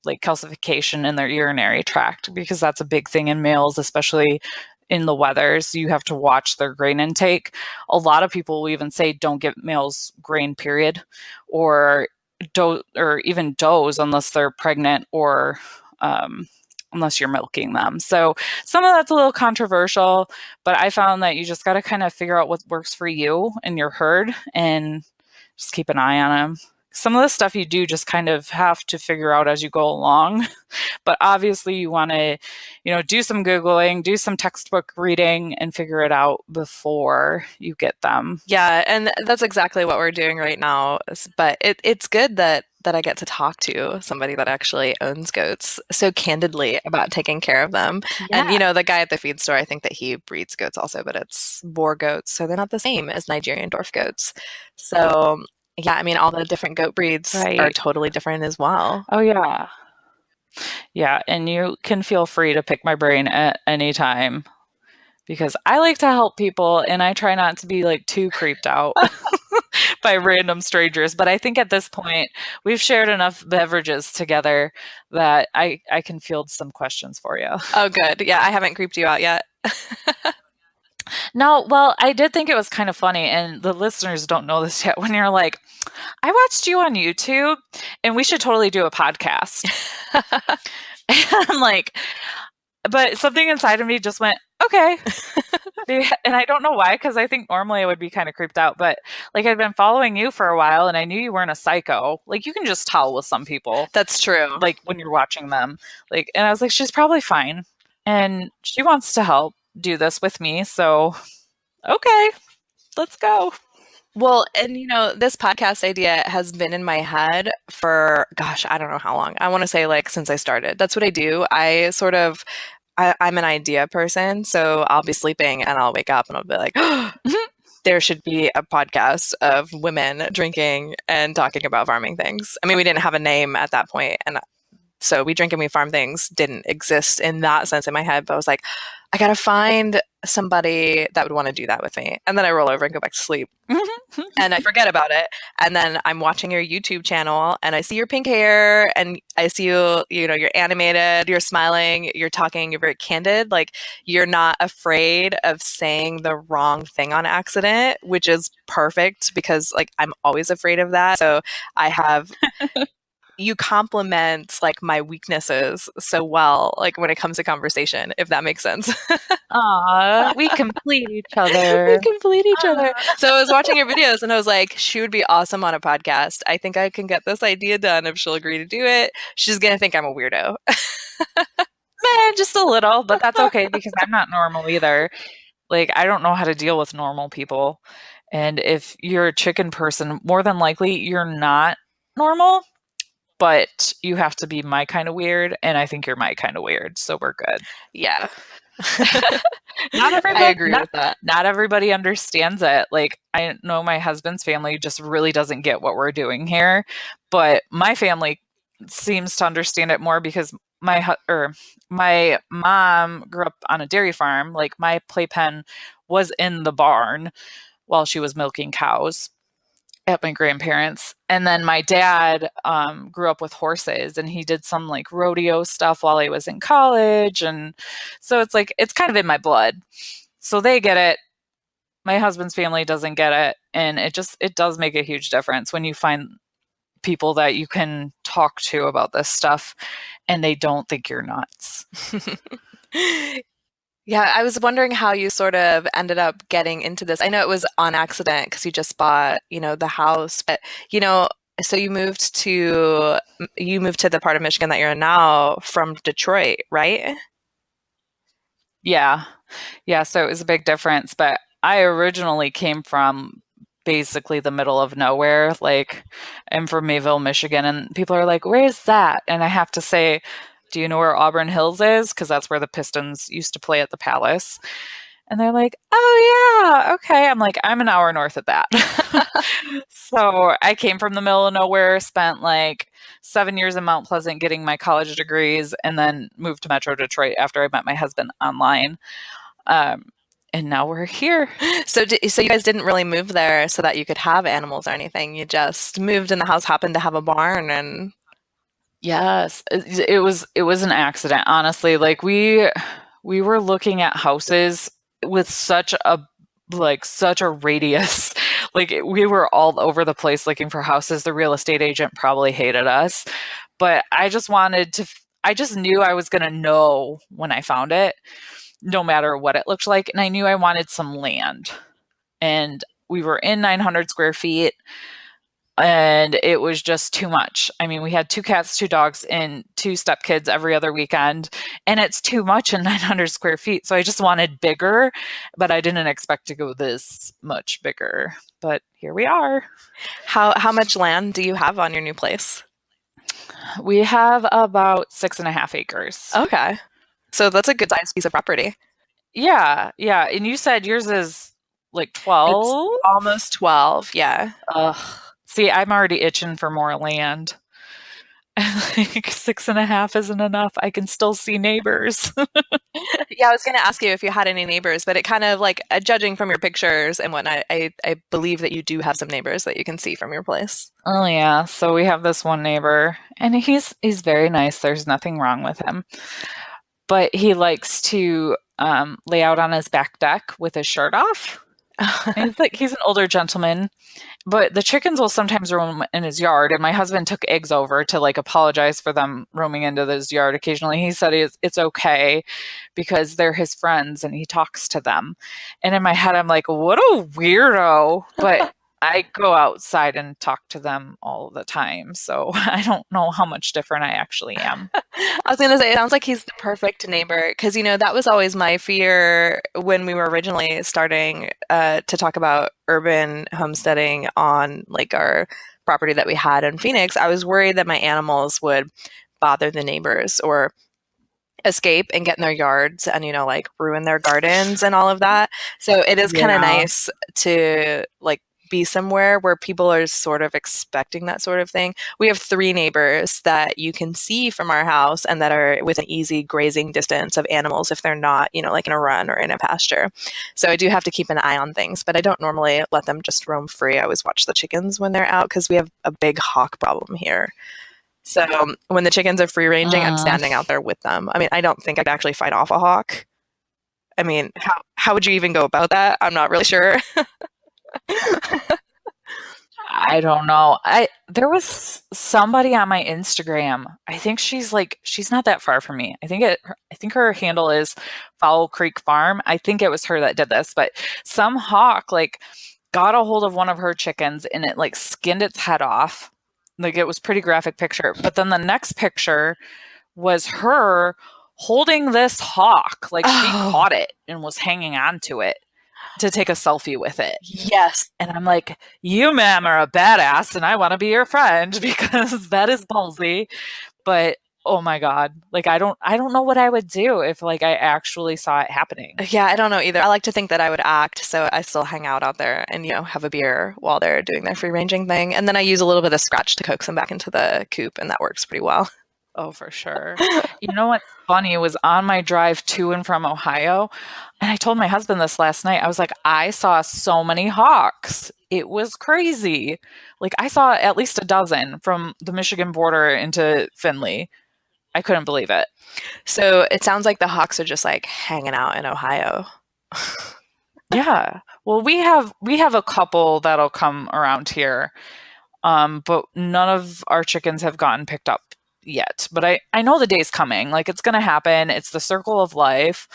like calcification in their urinary tract, because that's a big thing in males, especially in the weathers. You have to watch their grain intake. A lot of people will even say don't give males grain, period, or or even does unless they're pregnant, or unless you're milking them. So some of that's a little controversial, but I found that you just got to kind of figure out what works for you and your herd and just keep an eye on them. Some of the stuff you do just kind of have to figure out as you go along. But obviously you want to, do some Googling, do some textbook reading and figure it out before you get them. Yeah, and that's exactly what we're doing right now. But it's good that I get to talk to somebody that actually owns goats so candidly about taking care of them. And Yeah. the guy at the feed store, I think that he breeds goats also, but it's boar goats, so they're not the same as Nigerian dwarf goats. So yeah, I mean all the different goat breeds are Right. totally different as well. Oh, yeah. Yeah. And you can feel free to pick my brain at any time, because I like to help people and I try not to be like too creeped out by random strangers. But I think at this point, we've shared enough beverages together that I can field some questions for you. Oh, good. Yeah, I haven't creeped you out yet. No, well, I did think it was kind of funny, and the listeners don't know this yet, when you're like, I watched you on YouTube and we should totally do a podcast. And I'm like, but something inside of me just went, okay. And I don't know why, because I think normally I would be kind of creeped out, but like I'd been following you for a while and I knew you weren't a psycho. Like you can just tell with some people, That's true. like when you're watching them. Like, and I was like, she's probably fine. And she wants to help do this with me. So, okay, let's go. Well, and this podcast idea has been in my head for, gosh, I don't know how long. I want to say like since I started. That's what I do. I'm an idea person, so I'll be sleeping and I'll wake up and I'll be like, there should be a podcast of women drinking and talking about farming things. I mean, we didn't have a name at that point, and so We Drink and We Farm Things didn't exist in that sense in my head, but I was like, I gotta find somebody that would want to do that with me. And then I roll over and go back to sleep. and I forget about it. And then I'm watching your YouTube channel and I see your pink hair and I see you, you're animated, you're smiling, you're talking, you're very candid. Like you're not afraid of saying the wrong thing on accident, which is perfect because like I'm always afraid of that. So I have you complement like my weaknesses so well, like when it comes to conversation, if that makes sense. Aw, we complete each We other. complete each other. Aw. So I was watching your videos and I was like, she would be awesome on a podcast. I think I can get this idea done if she'll agree to do it. She's going to think I'm a weirdo. Meh, just a little, but that's okay because I'm not normal either. Like, I don't know how to deal with normal people. And if you're a chicken person, more than likely you're not normal, but you have to be my kind of weird, and I think you're my kind of weird, so we're good. Yeah. Not I everybody agree with that. not everybody understands it. Like, I know my husband's family just really doesn't get what we're doing here, but my family seems to understand it more because my mom grew up on a dairy farm. Like, my playpen was in the barn while she was milking cows at my grandparents. And then my dad grew up with horses and he did some like rodeo stuff while he was in college. And so it's like, it's kind of in my blood. So they get it. My husband's family doesn't get it. And it does make a huge difference when you find people that you can talk to about this stuff and they don't think you're nuts. Yeah, I was wondering how you sort of ended up getting into this. I know it was on accident because you just bought, the house, but you know, so you moved to the part of Michigan that you're in now from Detroit, right? Yeah. Yeah. So it was a big difference. But I originally came from basically the middle of nowhere. Like, I'm from Mayville, Michigan, and people are like, where's that? And I have to say, do you know where Auburn Hills is? Because that's where the Pistons used to play at the Palace. And they're like, oh, yeah, okay. I'm like, I'm an hour north of that. So I came from the middle of nowhere, spent like 7 years in Mount Pleasant getting my college degrees, and then moved to Metro Detroit after I met my husband online. Um, and now we're here. So you guys didn't really move there so that you could have animals or anything. You just moved and the house happened to have a barn and Yes, it was an accident, honestly. Like we were looking at houses with such a radius. Like we were all over the place looking for houses. The real estate agent probably hated us, but I just knew I was going to know when I found it, no matter what it looked like, and I knew I wanted some land. And we were in 900 square feet and it was just too much. I mean, we had two cats, two dogs, and two stepkids every other weekend, and it's too much in 900 square feet. So I just wanted bigger, but I didn't expect to go this much bigger. But here we are. how much land do you have on your new place? We have about 6.5 acres. Okay. So that's a good sized piece of property. Yeah, yeah. And you said yours is like It's 12? almost 12, yeah. Ugh. See, I'm already itching for more land. Like 6.5 isn't enough. I can still see neighbors. Yeah, I was gonna ask you if you had any neighbors, but it kind of like judging from your pictures and whatnot, I believe that you do have some neighbors that you can see from your place. Oh yeah, so we have this one neighbor and he's very nice. There's nothing wrong with him. But he likes to lay out on his back deck with his shirt off. And he's an older gentleman, but the chickens will sometimes roam in his yard. And my husband took eggs over to like apologize for them roaming into his yard occasionally. He said it's okay because they're his friends and he talks to them. And in my head, I'm like, what a weirdo. But I go outside and talk to them all the time. So I don't know how much different I actually am. I was gonna say, it sounds like he's the perfect neighbor because that was always my fear when we were originally starting to talk about urban homesteading on like our property that we had in Phoenix. I was worried that my animals would bother the neighbors or escape and get in their yards and like ruin their gardens and all of that. So it is kind of Yeah. nice to like be somewhere where people are sort of expecting that sort of thing. We have three neighbors that you can see from our house and that are within easy grazing distance of animals if they're not, like in a run or in a pasture. So I do have to keep an eye on things, but I don't normally let them just roam free. I always watch the chickens when they're out because we have a big hawk problem here. So when the chickens are free ranging, I'm Mm. standing out there with them. I mean, I don't think I'd actually fight off a hawk. I mean, how would you even go about that? I'm not really sure. I don't know. There was somebody on my Instagram. I think she's not that far from me. I think her handle is Fowl Creek Farm. I think it was her that did this, but some hawk like got a hold of one of her chickens and it like skinned its head off. Like it was pretty graphic picture. But then the next picture was her holding this hawk. Like she Oh, caught it and was hanging on to it to take a selfie with it. yes. And I'm like, you, ma'am, are a badass, and I want to be your friend because that is ballsy. But oh my God, like I don't know what I would do if like I actually saw it happening. Yeah, I don't know either. I like to think that I would act, so I still hang out there and, have a beer while they're doing their free ranging thing. And then I use a little bit of scratch to coax them back into the coop, and that works pretty well. Oh, for sure. You know what's funny was on my drive to and from Ohio, and I told my husband this last night. I was like, I saw so many hawks. It was crazy. Like I saw at least a dozen from the Michigan border into Findlay. I couldn't believe it. So it sounds like the hawks are just like hanging out in Ohio. Yeah. Well, we have a couple that'll come around here. But none of our chickens have gotten picked up yet. But I know the day's coming. Like it's gonna happen. It's the circle of life,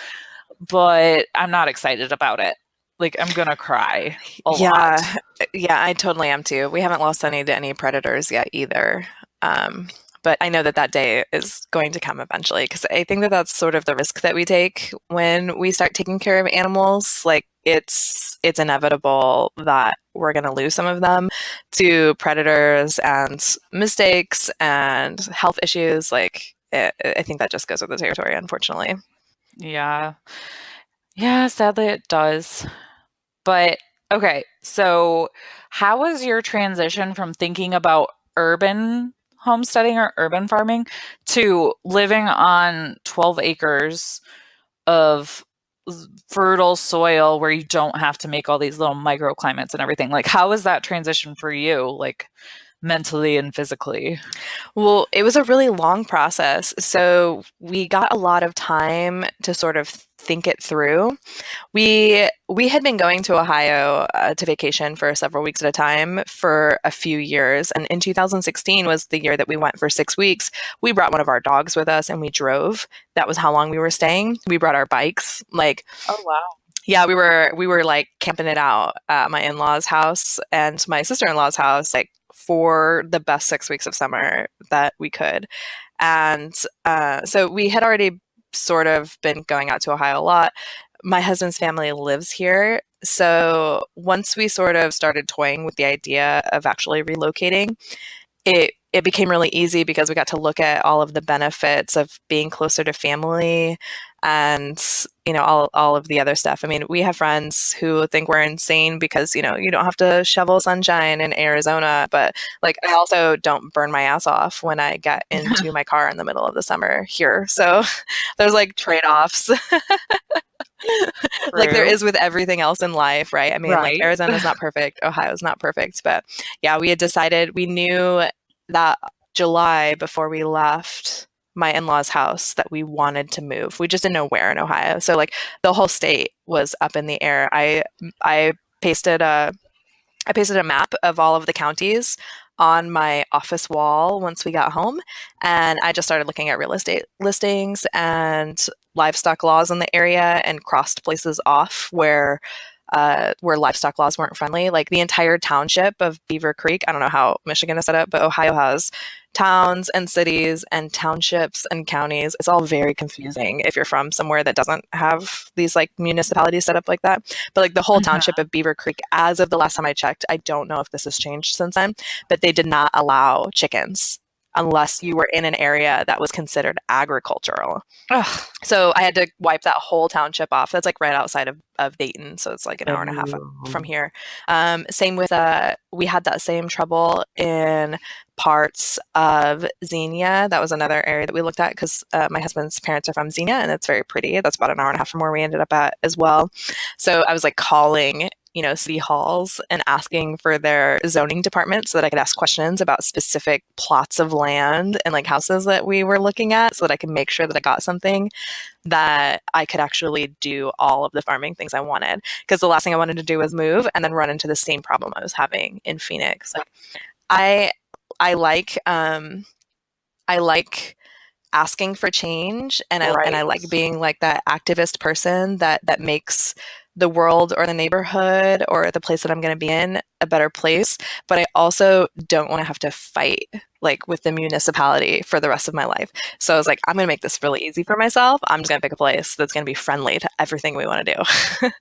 but I'm not excited about it. Like I'm gonna cry a Yeah, lot. yeah, I totally am too. We haven't lost any to any predators yet either. Um, but I know that that day is going to come eventually because I think that that's sort of the risk that we take when we start taking care of animals. Like it's inevitable that we're going to lose some of them to predators and mistakes and health issues. Like I think that just goes with the territory, unfortunately. Yeah. Yeah, sadly it does. But okay, so how was your transition from thinking about urban homesteading or urban farming to living on 12 acres of fertile soil where you don't have to make all these little microclimates and everything? Like, how was that transition for you, like mentally and physically? Well, it was a really long process. So we got a lot of time to sort of think it through. We had been going to Ohio to vacation for several weeks at a time for a few years, and in 2016 was the year that we went for 6 weeks. We brought one of our dogs with us, and we drove. That was how long we were staying. We brought our bikes. Like, Oh, wow. yeah, we were like camping it out at my in-laws' house and my sister-in-law's house, like for the best 6 weeks of summer that we could. And so we had already sort of been going out to Ohio a lot. My husband's family lives here. So once we sort of started toying with the idea of actually relocating, it became really easy because we got to look at all of the benefits of being closer to family and all of the other stuff. I mean, we have friends who think we're insane because you don't have to shovel sunshine in Arizona, but like I also don't burn my ass off when I get into my car in the middle of the summer here. So there's like trade-offs like there True. is with everything else in life, right? I mean, like Right. Arizona's not perfect, Ohio's not perfect, but yeah, we had decided we knew that July before we left my in-laws' house that we wanted to move. We just didn't know where in Ohio. So like the whole state was up in the air. I pasted a map of all of the counties on my office wall once we got home, and I just started looking at real estate listings and livestock laws in the area and crossed places off where livestock laws weren't friendly. Like the entire township of Beaver Creek, I don't know how Michigan is set up, but Ohio has towns and cities and townships and counties. It's all very confusing if you're from somewhere that doesn't have these like municipalities set up like that. But like the whole Mhm. township of Beaver Creek, as of the last time I checked, I don't know if this has changed since then, but they did not allow chickens unless you were in an area that was considered agricultural. Ugh. So I had to wipe that whole township off. That's like right outside of Dayton, so it's like an hour and a half from here. Same with we had that same trouble in parts of Xenia. That was another area that we looked at because my husband's parents are from Xenia, and it's very pretty. That's about an hour and a half from where we ended up at as well. So I was like calling, city halls and asking for their zoning department so that I could ask questions about specific plots of land and like houses that we were looking at so that I could make sure that I got something that I could actually do all of the farming things I wanted. Because the last thing I wanted to do was move and then run into the same problem I was having in Phoenix. Like I I like I like asking for change, and I Right. like being like that activist person that makes the world or the neighborhood or the place that I'm going to be in a better place, but I also don't want to have to fight like with the municipality for the rest of my life. So I was like, I'm going to make this really easy for myself. I'm just going to pick a place that's going to be friendly to everything we want to do.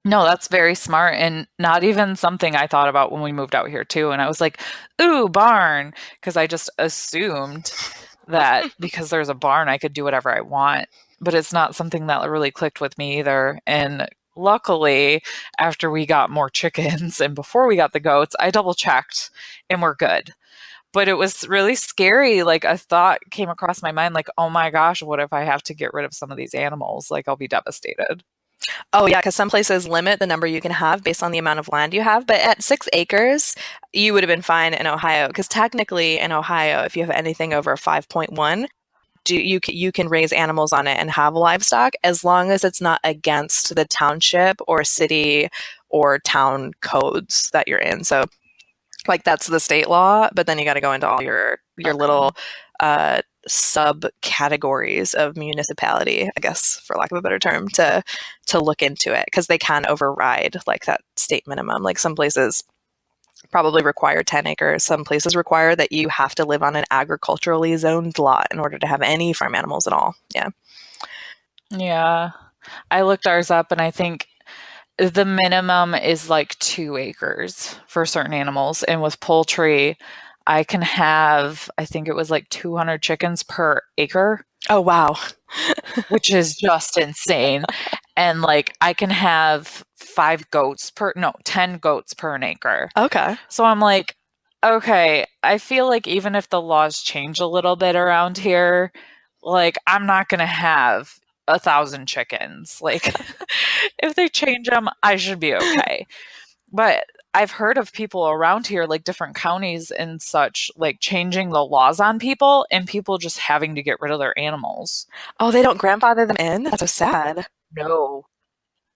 No, that's very smart and not even something I thought about when we moved out here too. And I was like, ooh, barn, because I just assumed that because there's a barn, I could do whatever I want. But it's not something that really clicked with me either. And luckily, after we got more chickens and before we got the goats, I double checked and we're good. But it was really scary. Like a thought came across my mind, like, oh my gosh, what if I have to get rid of some of these animals? Like I'll be devastated. Oh yeah, because some places limit the number you can have based on the amount of land you have. But at 6 acres, you would have been fine in Ohio. Because technically, in Ohio, if you have anything over 5.1, you can raise animals on it and have livestock as long as it's not against the township or city or town codes that you're in. So like that's the state law, but then you got to go into all your Okay. little subcategories of municipality, I guess, for lack of a better term, to look into it because they can override like that state minimum. Like some places probably require 10 acres. Some places require that you have to live on an agriculturally zoned lot in order to have any farm animals at all. Yeah. Yeah. I looked ours up and I think the minimum is like 2 acres for certain animals. And with poultry, I can have, I think it was like 200 chickens per acre, Oh, wow. which is just insane. And like I can have 5 goats per, no, 10 goats per an acre. Okay. So I'm like, okay, I feel like even if the laws change a little bit around here, like I'm not going to have 1,000 chickens. Like if they change them, I should be okay. But I've heard of people around here, like different counties and such, like changing the laws on people and people just having to get rid of their animals. Oh, they don't grandfather them in? That's so sad. No.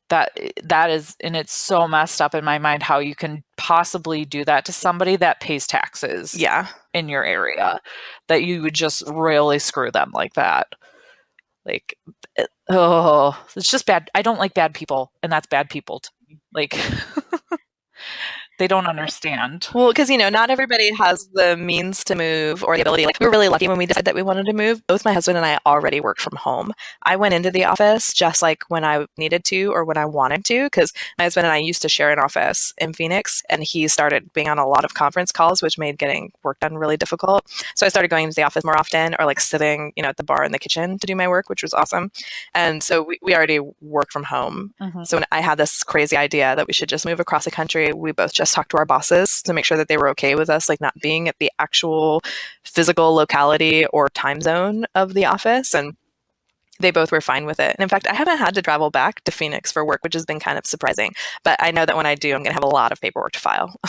That that is, and it's so messed up in my mind how you can possibly do that to somebody that pays taxes Yeah. in your area, that you would just really screw them like that. Like, oh, it's just bad. I don't like bad people, and that's bad people to me. Like, they don't understand. Well, because not everybody has the means to move or the ability. Like we were really lucky when we decided that we wanted to move. Both my husband and I already worked from home. I went into the office just like when I needed to or when I wanted to, because my husband and I used to share an office in Phoenix, and he started being on a lot of conference calls, which made getting work done really difficult. So I started going into the office more often, or like sitting, at the bar in the kitchen to do my work, which was awesome. And so we already work from home. Mhm. So when I had this crazy idea that we should just move across the country, we both just talked to our bosses to make sure that they were okay with us, like not being at the actual physical locality or time zone of the office. And they both were fine with it. And in fact, I haven't had to travel back to Phoenix for work, which has been kind of surprising. But I know that when I do, I'm going to have a lot of paperwork to file.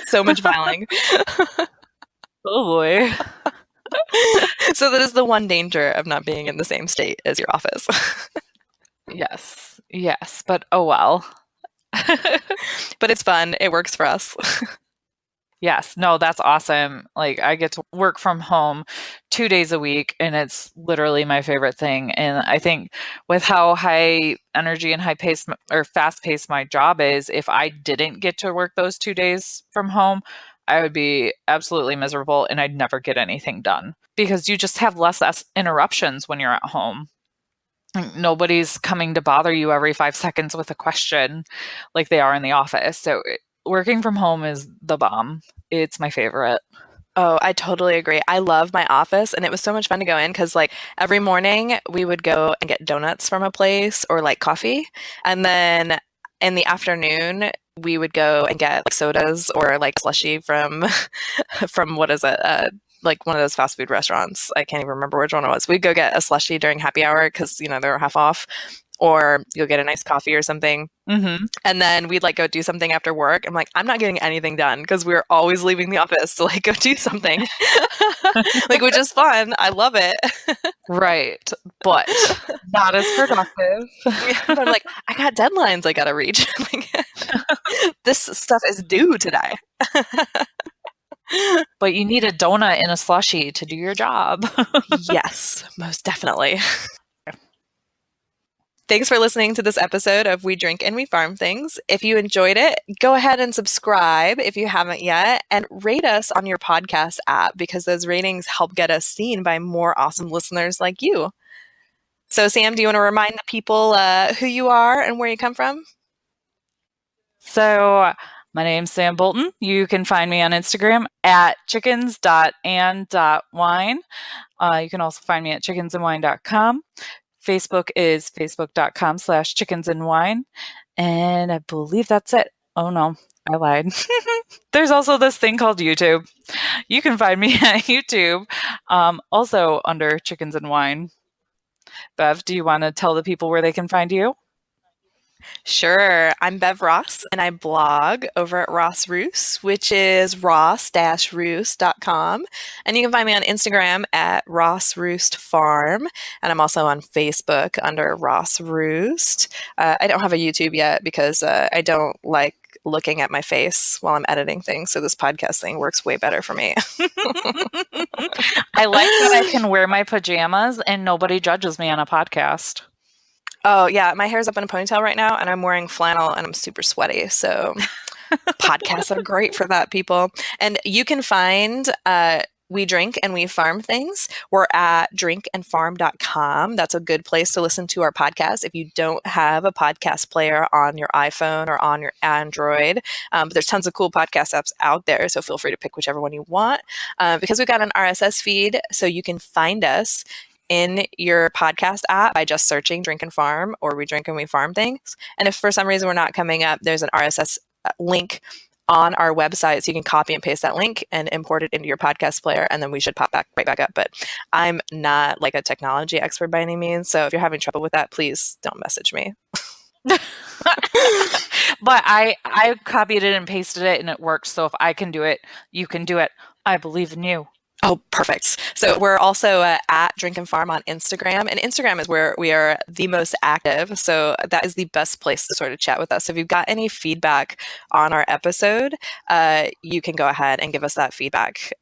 So much filing. Oh boy. So that is the one danger of not being in the same state as your office. Yes. Yes. But oh well. But it's fun. It works for us. Yes. No, that's awesome. Like I get to work from home 2 days a week and it's literally my favorite thing. And I think with how high energy and high pace or fast paced my job is, if I didn't get to work those 2 days from home, I would be absolutely miserable and I'd never get anything done because you just have less interruptions when you're at home. Nobody's coming to bother you every 5 seconds with a question like they are in the office. So working from home is the bomb. It's my favorite. Oh, I totally agree. I love my office, and it was so much fun to go in because, like, every morning we would go and get donuts from a place or like coffee, and then in the afternoon we would go and get like sodas or like slushy from from what is it? Like one of those fast food restaurants. I can't even remember which one it was. We'd go get a slushy during happy hour because they were half off, or you'll get a nice coffee or something. Hmm. And then we'd like go do something after work. I'm like, I'm not getting anything done because we were always leaving the office to like go do something. Like, which is fun. I love it. Right, but not as productive. Yeah, but I'm like, I got deadlines I gotta reach. Like, this stuff is due today. But you need a donut and a slushie to do your job. Yes, most definitely. Thanks for listening to this episode of We Drink and We Farm Things. If you enjoyed it, go ahead and subscribe if you haven't yet, and rate us on your podcast app because those ratings help get us seen by more awesome listeners like you. So, Sam, do you want to remind the people who you are and where you come from? So, my name's Sam Bolton. You can find me on Instagram at chickens.and.wine. You can also find me at chickensandwine.com. Facebook is facebook.com/chickensandwine. And I believe that's it. Oh no, I lied. There's also this thing called YouTube. You can find me at YouTube, also under Chickens and Wine. Bev, do you want to tell the people where they can find you? Sure. I'm Bev Ross, and I blog over at Ross Roos, which is ross-roos.com. And you can find me on Instagram at Ross Roost Farm. And I'm also on Facebook under Ross Roost. I don't have a YouTube yet because I don't like looking at my face while I'm editing things. So this podcast thing works way better for me. I like that I can wear my pajamas and nobody judges me on a podcast. Oh, yeah. My hair's up in a ponytail right now, and I'm wearing flannel, and I'm super sweaty. So podcasts are great for that, people. And you can find We Drink and We Farm Things. We're at drinkandfarm.com. That's a good place to listen to our podcast if you don't have a podcast player on your iPhone or on your Android. But there's tons of cool podcast apps out there, so feel free to pick whichever one you want. Because we've got an RSS feed, so you can find us in your podcast app by just searching Drink and Farm or We Drink and We Farm Things. And if for some reason we're not coming up, there's an RSS link on our website, so you can copy and paste that link and import it into your podcast player, and then we should pop right back up. But I'm not like a technology expert by any means, so if you're having trouble with that, please don't message me. But I copied it and pasted it and it works. So if I can do it, you can do it. I believe in you. Oh, perfect. So we're also at Drink and Farm on Instagram, and Instagram is where we are the most active. So that is the best place to sort of chat with us. So if you've got any feedback on our episode, you can go ahead and give us that feedback.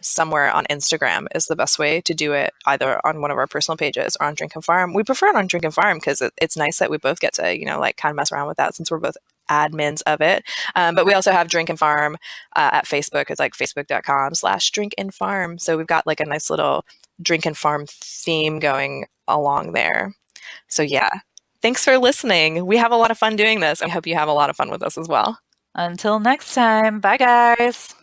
Somewhere on Instagram is the best way to do it, either on one of our personal pages or on Drink and Farm. We prefer it on Drink and Farm because it's nice that we both get to, like kind of mess around with that since we're both admins of it. But we also have Drink and Farm at Facebook. It's like facebook.com/Drink and Farm. So we've got like a nice little Drink and Farm theme going along there. So yeah, thanks for listening. We have a lot of fun doing this. I hope you have a lot of fun with us as well. Until next time. Bye, guys.